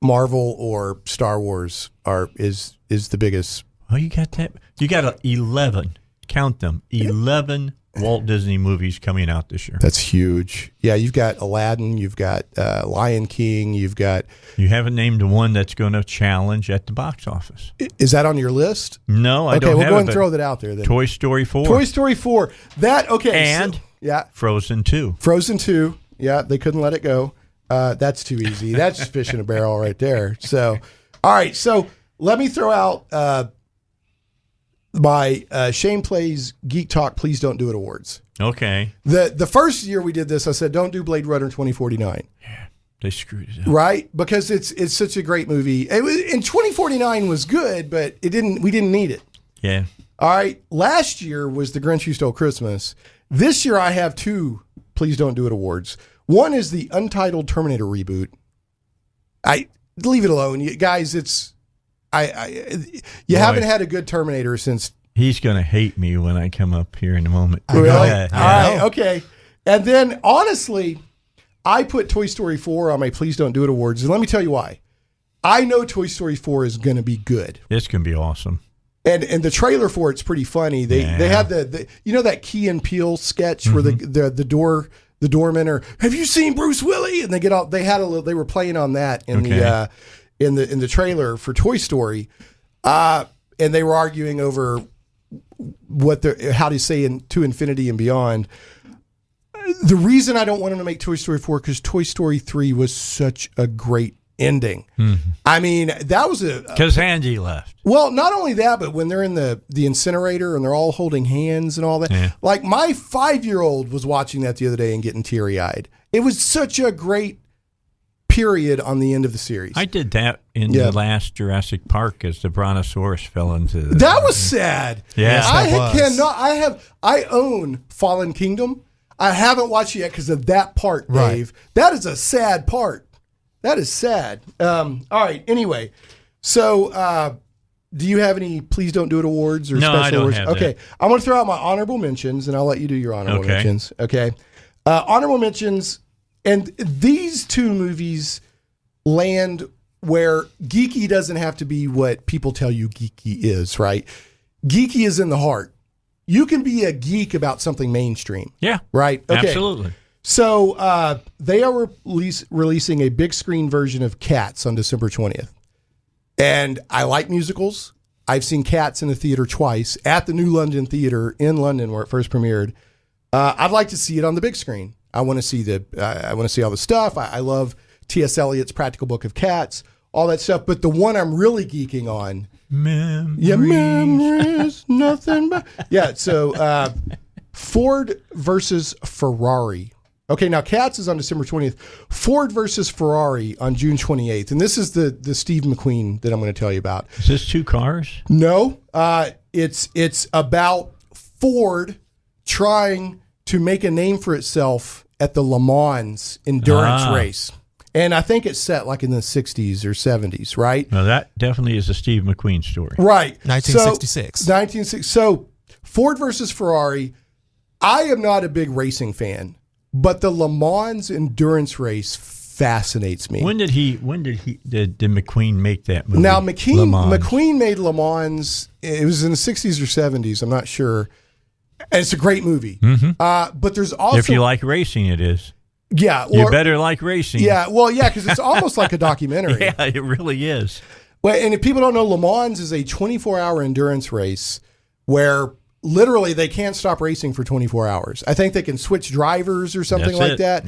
Marvel or Star Wars is the biggest. Oh, you got that? You got 11. Count them. 11 Walt Disney movies coming out this year. That's huge. Yeah, you've got Aladdin, you've got Lion King, you've got. You haven't named one that's going to challenge at the box office. Is that on your list? No, I Okay, don't we'll have go it, and but throw that out there then. Toy Story 4. Toy Story 4. That, okay. And so, yeah. Frozen 2. Frozen 2. Yeah, they couldn't let it go. That's too easy. That's fish in a barrel right there. So, all right. So let me throw out my Shane Plays Geek Talk Please Don't Do It awards. Okay. The first year we did this, I said, don't do Blade Runner 2049. They screwed it up. Right? Because it's such a great movie. And 2049 was good, but we didn't need it. Yeah. All right. Last year was The Grinch Who Stole Christmas. This year I have two Please Don't Do It awards. One is the Untitled Terminator reboot. I leave it alone, you guys. It's you haven't had a good Terminator since. He's going to hate me when I come up here in a moment. Really? Go ahead. All right. Okay. And then honestly, I put Toy Story 4 on my Please Don't Do It awards, and let me tell you why. I know Toy Story 4 is going to be good. This can be awesome. And the trailer for it's pretty funny. They had the you know that Key and Peele sketch where the doormen are, have you seen Bruce Willis? And they were playing on that in the trailer for Toy Story, and they were arguing over how to say to infinity and beyond. The reason I don't want them to make Toy Story 4 because Toy Story 3 was such a great ending. I mean, that was because Andy left. Well, not only that, but when they're in the incinerator and they're all holding hands and all that. Yeah. Like my 5-year-old was watching that the other day and getting teary-eyed. It was such a great period on the end of the series. I did that in the last Jurassic Park as the Brontosaurus fell into the... That was sad. Yeah. I own Fallen Kingdom. I haven't watched it yet because of that part, Dave. Right. That is a sad part. That is sad. All right. Anyway, so do you have any Please Don't Do It awards or special awards? I don't have Okay. that. I'm going to throw out my honorable mentions, and I'll let you do your honorable mentions. Okay. Honorable mentions, and these two movies land where geeky doesn't have to be what people tell you geeky is, right? Geeky is in the heart. You can be a geek about something mainstream. Yeah. Right? Okay. Absolutely. So they are releasing a big screen version of Cats on December 20th. And I like musicals. I've seen Cats in the theater twice at the New London Theater in London where it first premiered. I'd like to see it on the big screen. I want to see all the stuff. I love T.S. Eliot's Practical Book of Cats, all that stuff. But the one I'm really geeking on Memories. Yeah, memories, nothing but. Yeah, so Ford versus Ferrari. Okay, now Cats is on December 20th. Ford versus Ferrari on June 28th. And this is the Steve McQueen that I'm going to tell you about. Is this two cars? No, it's about Ford trying to make a name for itself at the Le Mans endurance race. And I think it's set like in the 60s or 70s, right? Well, that definitely is a Steve McQueen story. Right. 1966. So Ford versus Ferrari. I am not a big racing fan, but the Le Mans endurance race fascinates me. When did McQueen make that movie? Now, Le Mans? McQueen made Le Mans. It was in the 60s or 70s. I'm not sure. And it's a great movie. Mm-hmm. But there's also... If you like racing, it is. Yeah. You better like racing. Yeah, well, yeah, because it's almost like a documentary. Yeah, it really is. Well, and if people don't know, Le Mans is a 24-hour endurance race where literally they can't stop racing for 24 hours. I think they can switch drivers or something like that.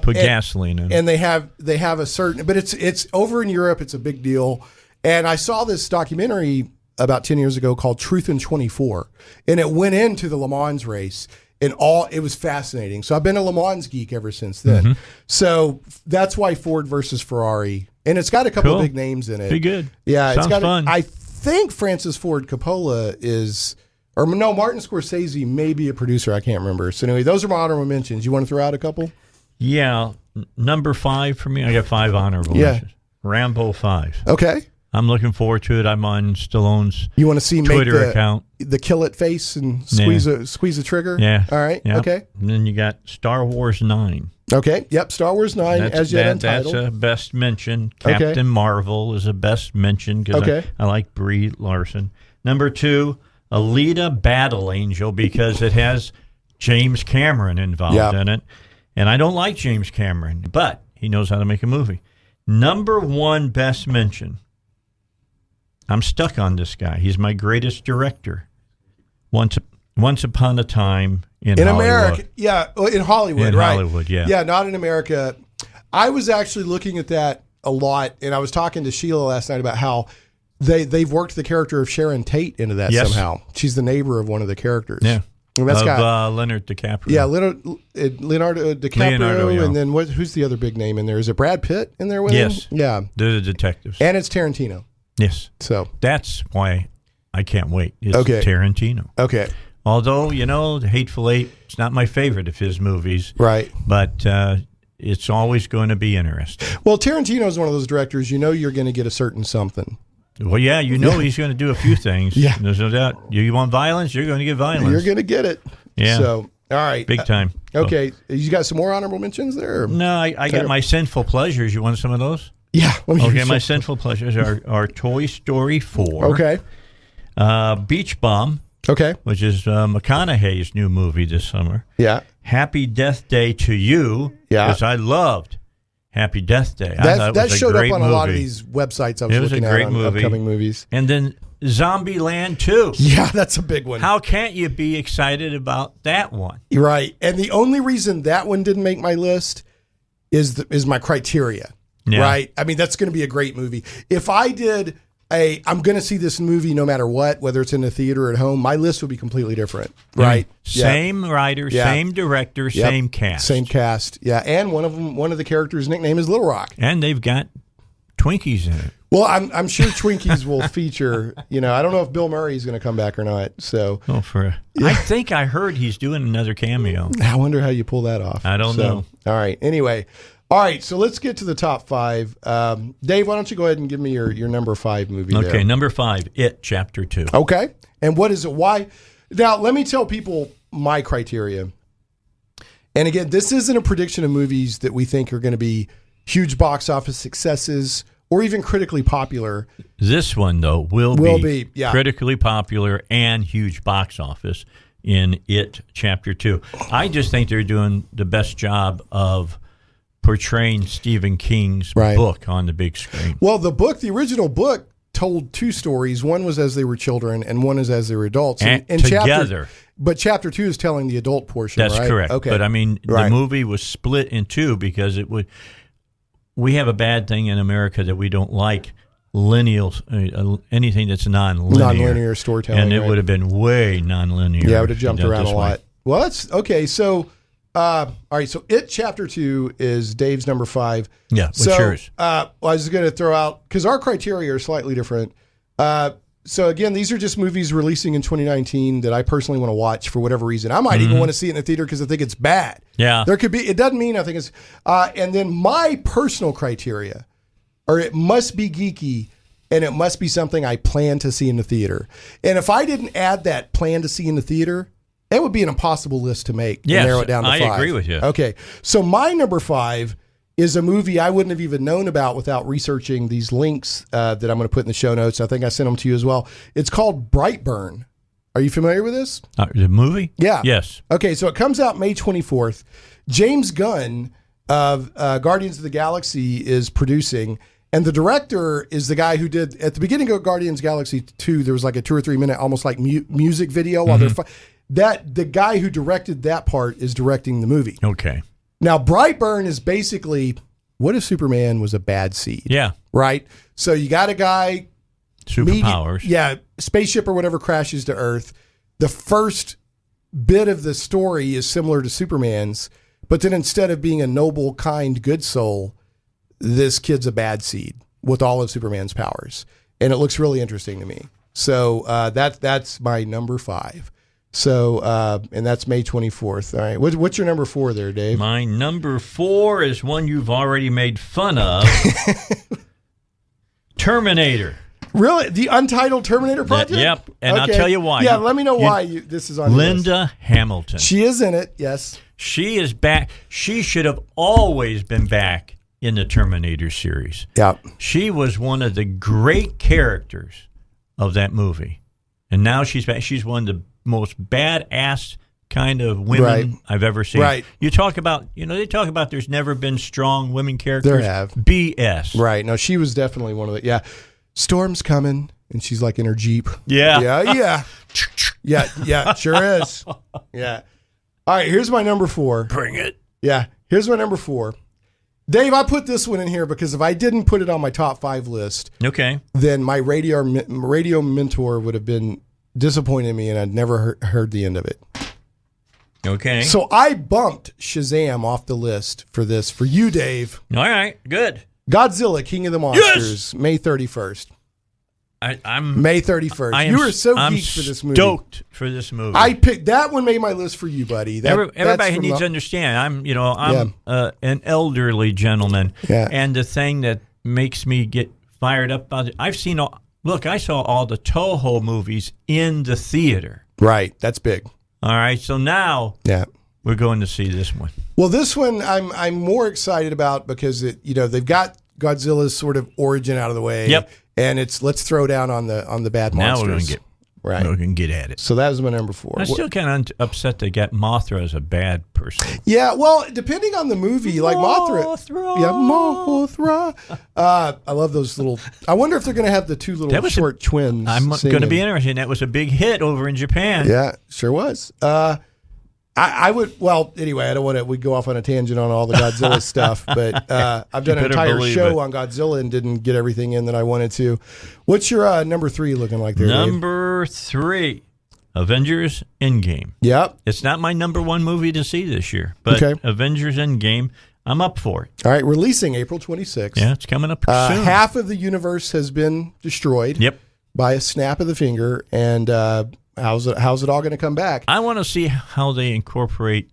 Put gasoline in. And they have a certain, but it's over in Europe. It's a big deal. And I saw this documentary about 10 years ago called Truth in 24, and it went into the Le Mans race. And it was fascinating. So I've been a Le Mans geek ever since then. Mm-hmm. So that's why Ford versus Ferrari, and it's got a couple of big names in it. Be good. Yeah, Sounds it's got. fun. I think Francis Ford Coppola is, or no, Martin Scorsese may be a producer. I can't remember. So anyway, those are my honorable mentions. You want to throw out a couple? Yeah, number 5 for me. I got 5 honorable mentions. Rambo 5. Okay. I'm looking forward to it. I'm on Stallone's You want to see Twitter make account. The kill it face and squeeze a trigger? Yeah. All right. Yep. Okay. And then you got Star Wars 9. Okay. Yep. Star Wars 9 as yet untitled. That's a best mention. Captain Marvel is a best mention because I like Brie Larson. Number 2, Alita Battle Angel, because it has James Cameron involved in it. And I don't like James Cameron, but he knows how to make a movie. Number 1 best mention. I'm stuck on this guy. He's my greatest director. Once Upon a Time in Hollywood. America. Yeah, in Hollywood, right. Hollywood, yeah. Yeah, not in America. I was actually looking at that a lot, and I was talking to Sheila last night about how they've worked the character of Sharon Tate into that somehow. She's the neighbor of one of the characters. Yeah. And that's Leonard DiCaprio. Yeah, Leonardo DiCaprio, and then who's the other big name in there? Is it Brad Pitt in there with him? Yes. Yeah. They're the detectives. And it's Tarantino. Yes. So that's why I can't wait. It's Tarantino. Okay. Although, The Hateful Eight, it's not my favorite of his movies. Right. But it's always going to be interesting. Well, Tarantino is one of those directors, you're going to get a certain something. Well, yeah, he's going to do a few things. Yeah. There's no doubt. You want violence, you're going to get violence. You're going to get it. Yeah. So, all right. Big time. Okay. You got some more honorable mentions there? Or? No, I got my sinful pleasures. You want some of those? Yeah. Okay, my sinful pleasures are Toy Story 4. Okay. Beach Bum. Okay. Which is McConaughey's new movie this summer. Yeah. Happy Death Day to You. Yeah. Because I loved Happy Death Day. That showed up on a lot of these websites I was looking at on upcoming movies. And then Zombieland 2. Yeah, that's a big one. How can't you be excited about that one? Right. And the only reason that one didn't make my list is my criteria. Yeah. Right? I mean, that's going to be a great movie. If I did I'm going to see this movie no matter what, whether it's in the theater or at home, my list would be completely different. Right? Same writer, same director, same cast. Same cast. Yeah. And one of the characters' nickname is Little Rock. And they've got Twinkies in it. Well, I'm sure Twinkies will feature, I don't know if Bill Murray is going to come back or not. So I think I heard he's doing another cameo. I wonder how you pull that off. I don't know. All right. Anyway. All right, so let's get to the top 5. Dave, why don't you go ahead and give me your number 5 movie there. Okay, number 5, It, Chapter 2. Okay, and what is it? Why? Now, let me tell people my criteria. And again, this isn't a prediction of movies that we think are going to be huge box office successes or even critically popular. This one, though, will be critically popular and huge box office in It, Chapter 2. I just think they're doing the best job of portraying Stephen King's book on the big screen. Well, the original book told 2 stories. One was as they were children, and one is as they were adults. And together. But Chapter 2 is telling the adult portion, That's right? correct. Okay. But, I mean, the movie was split in 2 because we have a bad thing in America that we don't like lineal, anything that's non-linear. Non-linear storytelling. And it right? would have been way non-linear. Yeah, it would have jumped around this a way. lot. Well, that's okay. So, all right. So, It Chapter 2 is Dave's number 5. Yeah, what's so, yours? Well, I was going to throw out, because our criteria are slightly different. So, again, these are just movies releasing in 2019 that I personally want to watch for whatever reason. I might even want to see it in the theater because I think it's bad. Yeah. There could be, it doesn't mean I think it's, and then my personal criteria are it must be geeky and it must be something I plan to see in the theater. And if I didn't add that plan to see in the theater, it would be an impossible list to make. Yes, narrow it down to 5. I agree with you. Okay. So my number 5 is a movie I wouldn't have even known about without researching these links that I'm going to put in the show notes. I think I sent them to you as well. It's called Brightburn. Are you familiar with this? The movie? Yeah. Yes. Okay, so it comes out May 24th. James Gunn of Guardians of the Galaxy is producing, and the director is the guy who did, at the beginning of Guardians of the Galaxy 2, there was like a 2 or 3 minute almost like music video while they're the guy who directed that part is directing the movie. Okay. Now, Brightburn is basically, what if Superman was a bad seed? Yeah. Right? So you got a guy, Superpowers. spaceship or whatever crashes to Earth. The first bit of the story is similar to Superman's, but then instead of being a noble, kind, good soul, this kid's a bad seed with all of Superman's powers. And it looks really interesting to me. So that's my number 5. So, and that's May 24th. All right. What's your number 4 there, Dave? My number 4 is one you've already made fun of. Terminator. Really? The untitled Terminator project? Yep. And I'll tell you why. Yeah, let me know why this is on your list. Linda Hamilton. She is in it, yes. She is back. She should have always been back in the Terminator series. Yeah. She was one of the great characters of that movie. And now she's back. She's one of the most badass kind of women I've ever seen. Right. You talk about, they talk about there's never been strong women characters. There have. BS. Right. No, she was definitely one of the, yeah. Storm's coming, and she's like in her Jeep. Yeah. Yeah, sure is. Yeah. All right, here's my number 4. Bring it. Yeah, here's my number 4. Dave, I put this one in here because if I didn't put it on my top 5 list, Okay. then my radio mentor would have been disappointed in me, and I'd never heard the end of it. Okay. So I bumped Shazam off the list for this, for you, Dave. All right. Good. Godzilla, King of the Monsters, May 31st. I'm May 31st. You were so geeked for this movie. Stoked for this movie. I picked that one. Made my list for you, buddy. Everybody needs to understand. I'm an elderly gentleman, and the thing that makes me get fired up about it. I saw all the Toho movies in the theater. Right, that's big. All right, so now we're going to see this one. Well, this one I'm more excited about because they've got Godzilla's sort of origin out of the way. Yep. And it's let's throw down on the bad monsters. Now we're going to get at it. So that was my number 4. I'm still kind of upset they got Mothra as a bad person. Yeah, well, depending on the movie, like Mothra. Yeah, Mothra. I love those little. I wonder if they're going to have the 2 little short twins. I'm going to be interested. That was a big hit over in Japan. Yeah, sure was. I would. Well, anyway, I don't want to. We go off on a tangent on all the Godzilla stuff, but I've done an entire show on Godzilla and didn't get everything in that I wanted to. What's your number 3 looking like there, Number 3, Avengers Endgame. Yep. It's not my number 1 movie to see this year, but Avengers Endgame, I'm up for it. All right, releasing April 26th. Yeah, it's coming up soon. Half of the universe has been destroyed. Yep. By a snap of the finger, and how's it all going to come back? I want to see how they incorporate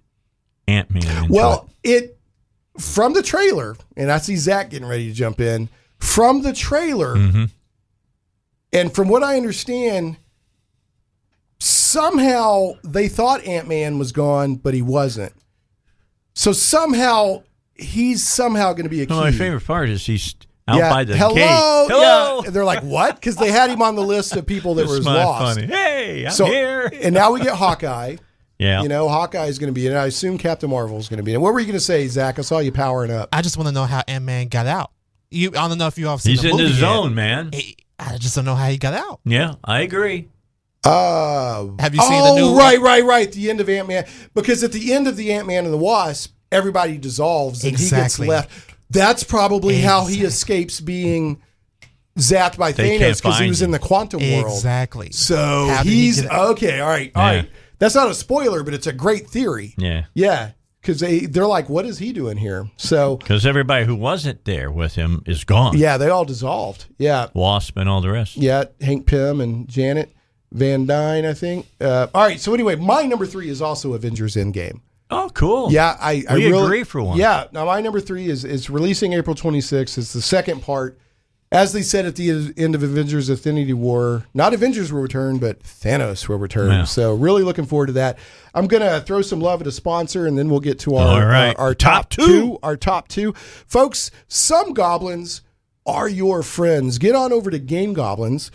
Ant-Man into it. From the trailer, and I see Zach getting ready to jump in. From the trailer, and from what I understand, somehow they thought Ant-Man was gone, but he wasn't. So he's going to be a key. My favorite part is he's out by the gate. Hello. Yeah. They're like, what? Because they had him on the list of people that were lost. Funny. Hey, I'm here. And now we get Hawkeye. Yeah. Hawkeye is going to be in it. I assume Captain Marvel is going to be in it. What were you going to say, Zach? I saw you powering up. I just want to know how Ant-Man got out. I don't know if you all seen the movie. He's in his zone, man. I just don't know how he got out. Yeah, I agree. Have you seen the new? Right. The end of Ant-Man. Because at the end of the Ant-Man and the Wasp, everybody dissolves and he gets left. That's probably how he escapes being zapped by They Thanos can't because he find was in him. the quantum world. Exactly. So How did he he's get- okay. All right. All Yeah. right. That's not a spoiler, but it's a great theory. Yeah. Yeah. Because they're like, what is he doing here? So, Because everybody who wasn't there with him is gone. yeah, they all dissolved. Yeah. Wasp and all the rest. Yeah. Hank Pym and Janet Van Dyne, I think. All right. So, anyway, my number 3 is also Avengers Endgame. Oh, cool. Yeah. I We really agree for one. Yeah. Now, my number 3 is releasing April 26th. It's the second part. As they said at the end of Avengers Infinity War, not Avengers will return, but Thanos will return. Yeah. So really looking forward to that. I'm going to throw some love at a sponsor, and then we'll get to All right. our top two. Our top two. Folks, some goblins are your friends. Get on over to Game Goblins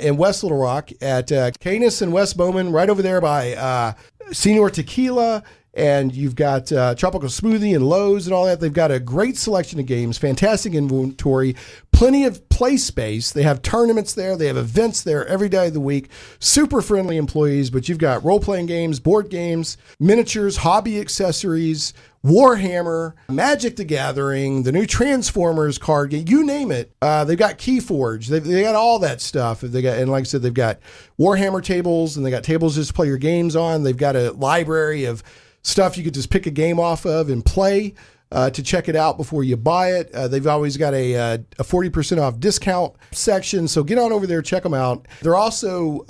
in West Little Rock at Canis and West Bowman, right over there by Senor Tequila. And you've got Tropical Smoothie and Lowe's and all that. They've got a great selection of games, fantastic inventory, plenty of play space. They have tournaments there. They have events there every day of the week. Super friendly employees, but you've got role-playing games, board games, miniatures, hobby accessories, Warhammer, Magic the Gathering, the new Transformers card game, you name it. They've got Keyforge. They got all that stuff. They got, and like I said, they've got Warhammer tables, and they got tables just to play your games on. They've got a library of stuff you could just pick a game off of and play to check it out before you buy it. They've always got a 40% off discount section, so get on over there, check them out. They're also,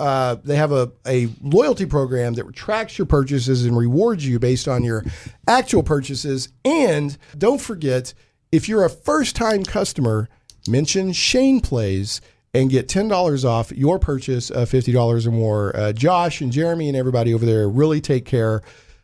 they have a loyalty program that tracks your purchases and rewards you based on your actual purchases. And don't forget, if you're a first-time customer, mention Shane Plays and get $10 off your purchase of $50 or more. Josh and Jeremy and everybody over there really take care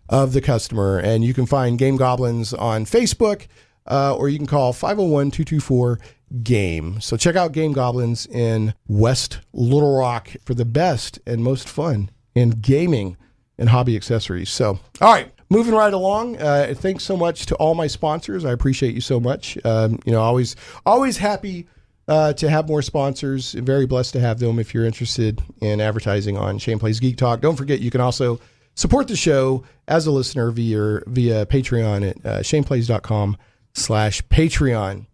of the customer. And you can find Game Goblins on Facebook, or you can call 501-224-GAME. So check out Game Goblins in West Little Rock for the best and most fun in gaming and hobby accessories. So, all right, moving right along. Thanks so much to all my sponsors. I appreciate you so much. Always happy to have more sponsors. Very blessed to have them. If you're interested in advertising on Shane Plays Geek Talk, don't forget you can also support the show as a listener via Patreon at shaneplays.com/Patreon.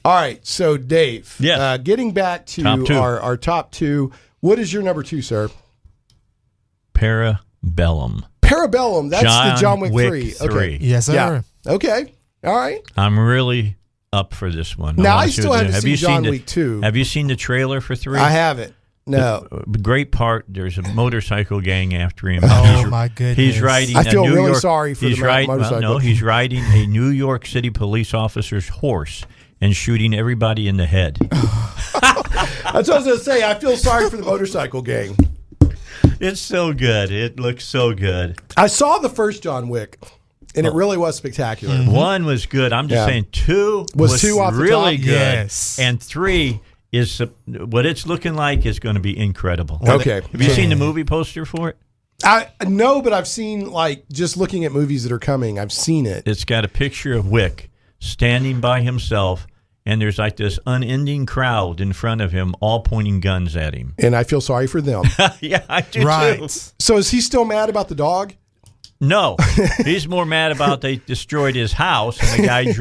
All right, so Dave, Yes. Getting back to our top two, what is your number 2, sir? Parabellum. Parabellum, that's the John Wick 3. 3. Okay. Yes, sir. Yeah. Okay. All right. I'm really up for this one. Now, I wanna see still what haven't they- seen you John the- Wick 2. Have you seen the trailer for 3? I haven't. No. The great part, there's a motorcycle gang after him. Oh, my goodness. He's riding I feel a New really York, sorry for he's the riding, motorcycle. no, he's riding a New York City police officer's horse and shooting everybody in the head. That's what I was going to say. I feel sorry for the motorcycle gang. It's so good. It looks so good. I saw the first John Wick, and it really was spectacular. 1 was good. I'm just saying 2 Was 2 off the really top? good. Yes. And 3 is what it's looking like is going to be incredible. Okay. Have you seen the movie poster for it? No, but I've seen, just looking at movies that are coming, I've seen it. It's got a picture of Wick standing by himself, and there's this unending crowd in front of him, all pointing guns at him. And I feel sorry for them. Yeah, I do Right. too. So is he still mad about the dog? No, he's more mad about they destroyed his house, and the guy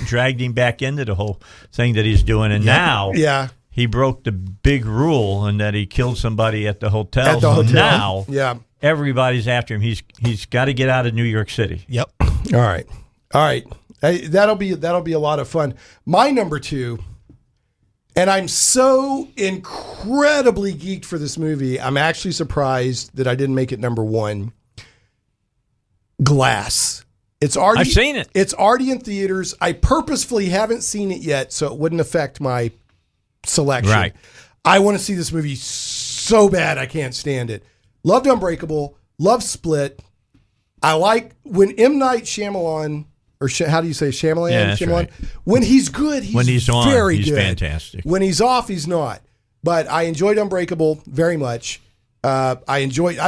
dragged him back into the whole thing that he's doing, and now he broke the big rule and that he killed somebody at the hotel. At the hotel. Now everybody's after him. He's got to get out of New York City. Yep. All right. That'll be a lot of fun. My number 2, and I'm so incredibly geeked for this movie, I'm actually surprised that I didn't make it number 1. Glass. I've seen it. It's already in theaters. I purposefully haven't seen it yet, so it wouldn't affect my selection. Right. I want to see this movie so bad. I can't stand it. Loved Unbreakable. Loved Split. I like when M. Night Shyamalan, or how do you say Shyamalan? Yeah, that's Shyamalan? right. When he's good, When he's on, very he's good. fantastic. When he's off, he's not. But I enjoyed Unbreakable very much. I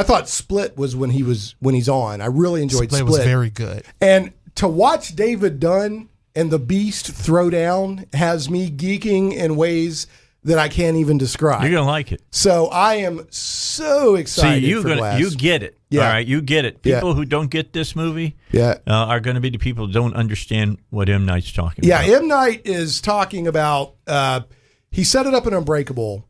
thought Split was when he's on. I really enjoyed Split. Split was very good. And to watch David Dunn and the Beast throw down has me geeking in ways that I can't even describe. You're gonna like it. So I am so excited. See, you get it. Yeah. All right, you get it. Yeah. People who don't get this movie Yeah. are going to be the people who don't understand what M. Night's talking Yeah, about. M. Night is talking about he set it up in Unbreakable.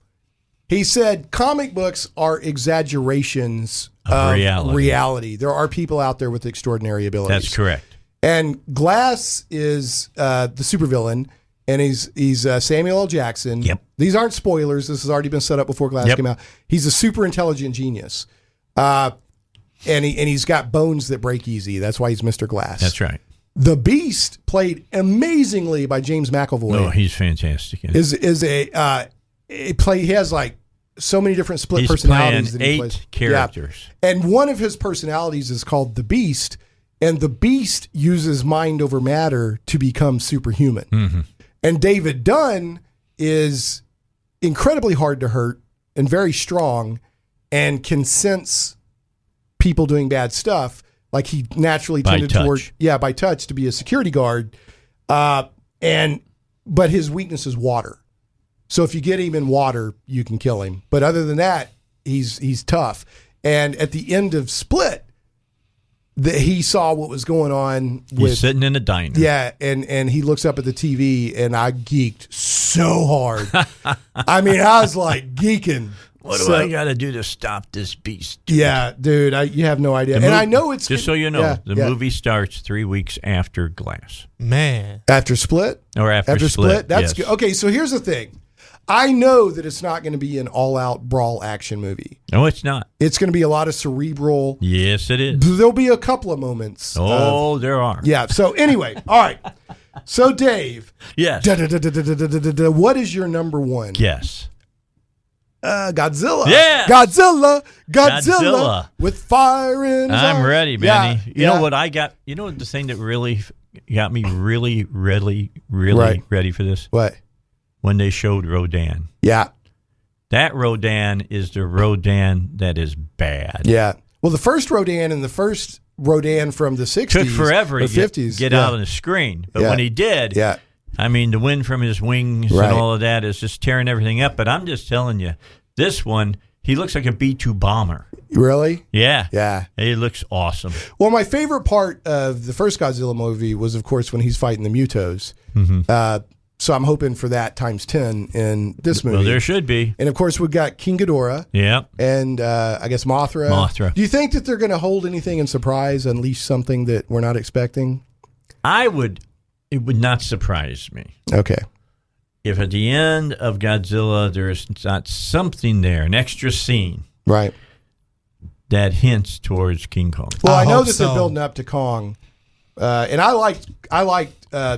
He said comic books are exaggerations of reality. There are people out there with extraordinary abilities. That's correct. And Glass is the supervillain, and he's Samuel L. Jackson. Yep. These aren't spoilers. This has already been set up before Glass came out. He's a super intelligent genius. And he's got bones that break easy. That's why he's Mr. Glass. That's right. The Beast, played amazingly by James McAvoy. Oh, he's fantastic. He has like so many different split personalities that he plays. 8 characters. Yeah. And one of his personalities is called the Beast, and the Beast uses mind over matter to become superhuman. Mm-hmm. And David Dunn is incredibly hard to hurt and very strong and can sense people doing bad stuff. Like he naturally tended towards, by touch, to be a security guard. But his weakness is water. So if you get him in water, you can kill him. But other than that, he's tough. And at the end of Split, he saw what was going on. He's sitting in a diner. Yeah, and he looks up at the TV, and I geeked so hard. I mean, I was like geeking. What do I got to do to stop this beast? Dude? Yeah, dude, you have no idea. I know it's... Just so you know, the movie starts 3 weeks after Glass. Man. After Split? Or after Split? That's good. Okay, so here's the thing. I know that it's not going to be an all-out brawl action movie. No, it's not. It's going to be a lot of cerebral. Yes, it is. There'll be a couple of moments. Oh, there are. Yeah, so anyway, all right. So, Dave. Yes. What is your number one? Yes. Godzilla. Yeah. Godzilla. With fire in his I'm eyes. ready, Manny. Yeah, you know what I got? You know the thing that really got me really ready for this? What? When they showed Rodan. Yeah. That Rodan is the Rodan that is bad. Yeah. Well, the first Rodan and the first Rodan from the 60s took forever or to 50s. get out on the screen. But when he did, I mean, the wind from his wings and all of that is just tearing everything up. But I'm just telling you, this one, he looks like a B-2 bomber. Really? Yeah. Yeah. He looks awesome. Well, my favorite part of the first Godzilla movie was, of course, when he's fighting the Mutos. Mm-hmm. So I'm hoping for that times 10 in this movie. Well, there should be. And, of course, we've got King Ghidorah. Yeah. And I guess Mothra. Do you think that they're going to hold anything in surprise, unleash something that we're not expecting? It would not surprise me. Okay. If at the end of Godzilla there is not something there, an extra scene. Right. That hints towards King Kong. Well, I know that they're building up to Kong. And I liked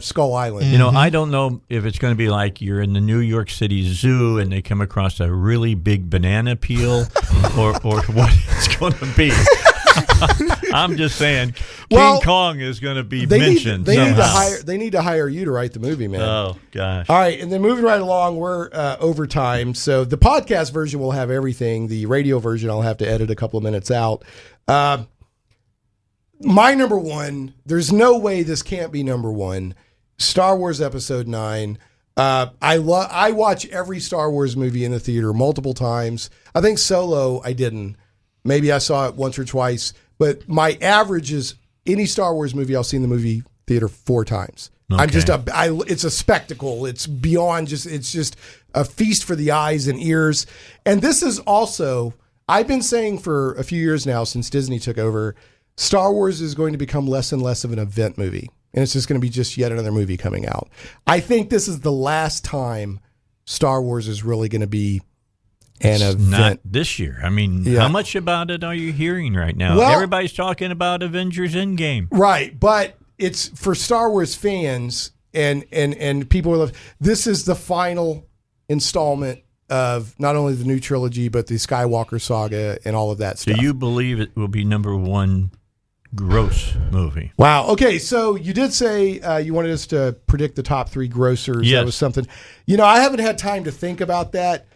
Skull Island. You know, I don't know if it's going to be like you're in the New York City Zoo and they come across a really big banana peel or what it's going to be. I'm just saying King Kong is going to be mentioned somehow. They need to hire you to write the movie, man. Oh, gosh. All right, and then moving right along, we're over time. So the podcast version will have everything. The radio version, I'll have to edit a couple of minutes out. My number one, there's no way this can't be number one, Star Wars Episode 9. I watch every Star Wars movie in the theater multiple times. I think Solo, I didn't. Maybe I saw it once or twice. But my average is any Star Wars movie I'll see in the movie theater 4 times. Okay. It's a spectacle. It's beyond it's just a feast for the eyes and ears. And this is also, I've been saying for a few years now since Disney took over, Star Wars is going to become less and less of an event movie. And it's just going to be just yet another movie coming out. I think this is the last time Star Wars is really going to be an event. Not this year. I mean, how much about it are you hearing right now? Well, everybody's talking about Avengers Endgame. Right, but it's for Star Wars fans and people are this is the final installment of not only the new trilogy, but the Skywalker saga and all of that stuff. Do you believe it will be number one gross movie? Wow. Okay, so you did say you wanted us to predict the top 3 grossers. Yes. That was something. You know, I haven't had time to think about that.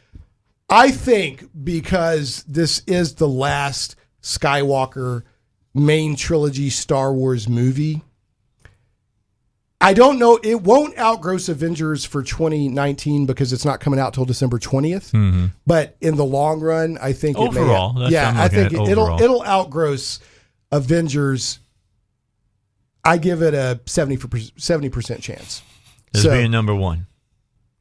I think because this is the last Skywalker main trilogy Star Wars movie, I don't know. It won't outgross Avengers for 2019 because it's not coming out till December 20th. Mm-hmm. But in the long run, I think overall, it may. I think it'll outgross Avengers. I give it a 70% chance. As being number one.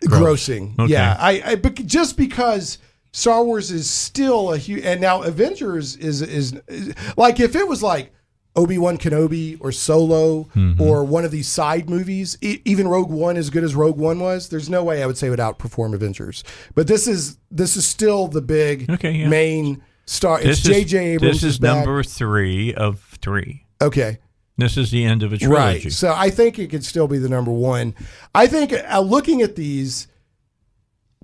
grossing. Okay. Yeah, just because Star Wars is still a huge, and now Avengers is like, if it was like Obi-Wan Kenobi or Solo or one of these side movies, even Rogue One, as good as Rogue One was, there's no way I would say it would outperform Avengers. But this is still the big main star. It's J.J. Abrams. This is number 3 of 3. Okay. This is the end of a trilogy. Right. So I think it could still be the number 1. I think looking at these,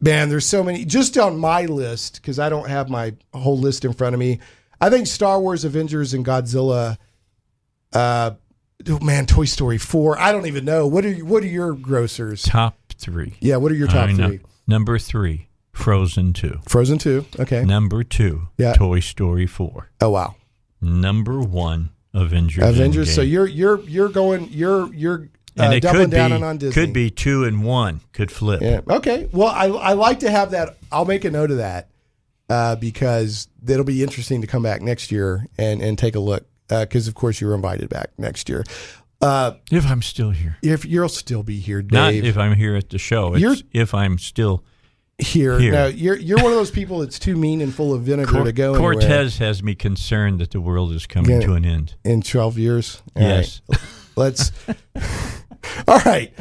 man, there's so many. Just on my list, because I don't have my whole list in front of me, I think Star Wars, Avengers, and Godzilla. Toy Story 4. I don't even know. What are your grossers? Top 3. Yeah, what are your top 3? Number 3, Frozen 2. Frozen 2. Okay. Number 2, Toy Story 4. Oh wow. Number 1, Avengers. Avengers. Endgame. So you're going and it doubling could down be, on Disney. Could be 2 and 1. Could flip. Yeah. Okay. Well, I like to have that. I'll make a note of that because it'll be interesting to come back next year and take a look. Because of course you're invited back next year. If I'm still here. If you'll still be here, Dave. Not if I'm here at the show. It's if I'm still here. No, you're one of those people that's too mean and full of vinegar to go anywhere. Cortez has me concerned that the world is coming to an end. In 12 years? All yes. Right. Let's... All right.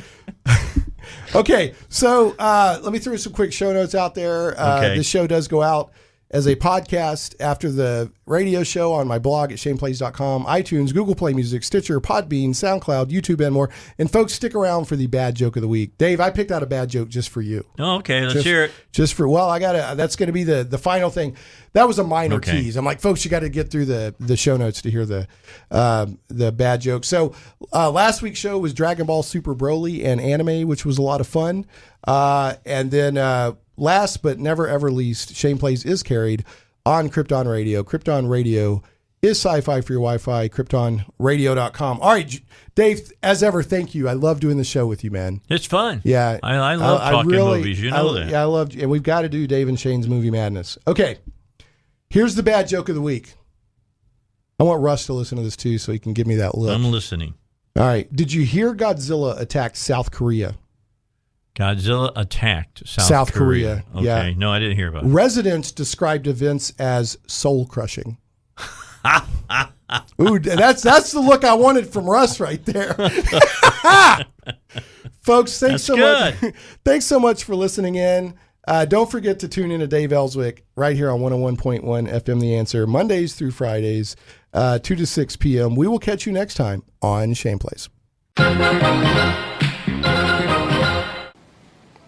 Okay, so let me throw some quick show notes out there. This show does go out as a podcast after the radio show on my blog at shaneplays.com, iTunes, Google Play Music, Stitcher, Podbean, SoundCloud, YouTube, and more. And folks, stick around for the bad joke of the week. Dave, I picked out a bad joke just for you. Oh, okay, let's hear it. That's going to be the final thing. That was a minor tease. I'm like, folks, you got to get through the show notes to hear the bad joke. So last week's show was Dragon Ball Super Broly and anime, which was a lot of fun. And then last but never ever least, Shane Plays is carried on Krypton Radio. Krypton Radio is sci-fi for your Wi-Fi, kryptonradio.com. All right, Dave, as ever, thank you. I love doing the show with you, man. It's fun. Yeah. I love talking movies. You know that. Yeah, I love, and we've got to do Dave and Shane's Movie Madness. Okay, here's the bad joke of the week. I want Russ to listen to this too so he can give me that look. I'm listening. All right. Did you hear Godzilla attack South Korea? Godzilla attacked South Korea. Okay. Yeah. No, I didn't hear about it. Residents described events as soul-crushing. Ooh, that's the look I wanted from Russ right there. Folks, thanks much. Thanks so much for listening in. Don't forget to tune in to Dave Elswick right here on 101.1 FM The Answer, Mondays through Fridays, 2 to 6 p.m. We will catch you next time on Shane Plays.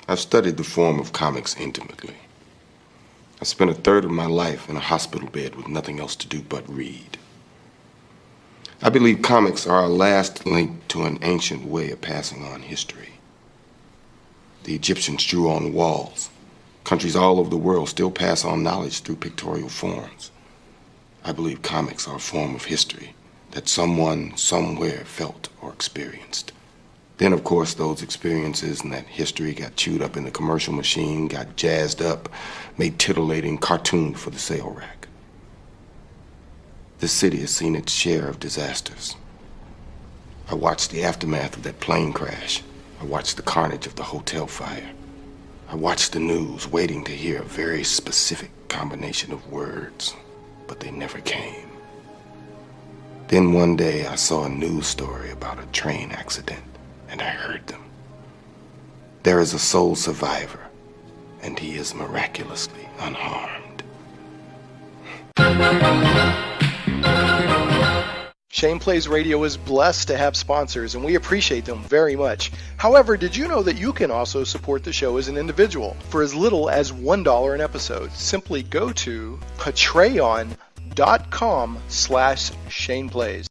I've studied the form of comics intimately. I spent a third of my life in a hospital bed with nothing else to do but read. I believe comics are our last link to an ancient way of passing on history. The Egyptians drew on walls. Countries all over the world still pass on knowledge through pictorial forms. I believe comics are a form of history that someone, somewhere felt or experienced. Then, of course, those experiences and that history got chewed up in the commercial machine, got jazzed up, made titillating cartoon for the sale rack. This city has seen its share of disasters. I watched the aftermath of that plane crash. I watched the carnage of the hotel fire. I watched the news, waiting to hear a very specific combination of words, but they never came. Then one day I saw a news story about a train accident. And I heard them. There is a sole survivor, and he is miraculously unharmed. Shane Plays Radio is blessed to have sponsors, and we appreciate them very much. However, did you know that you can also support the show as an individual for as little as $1 an episode? Simply go to patreon.com/ShanePlays.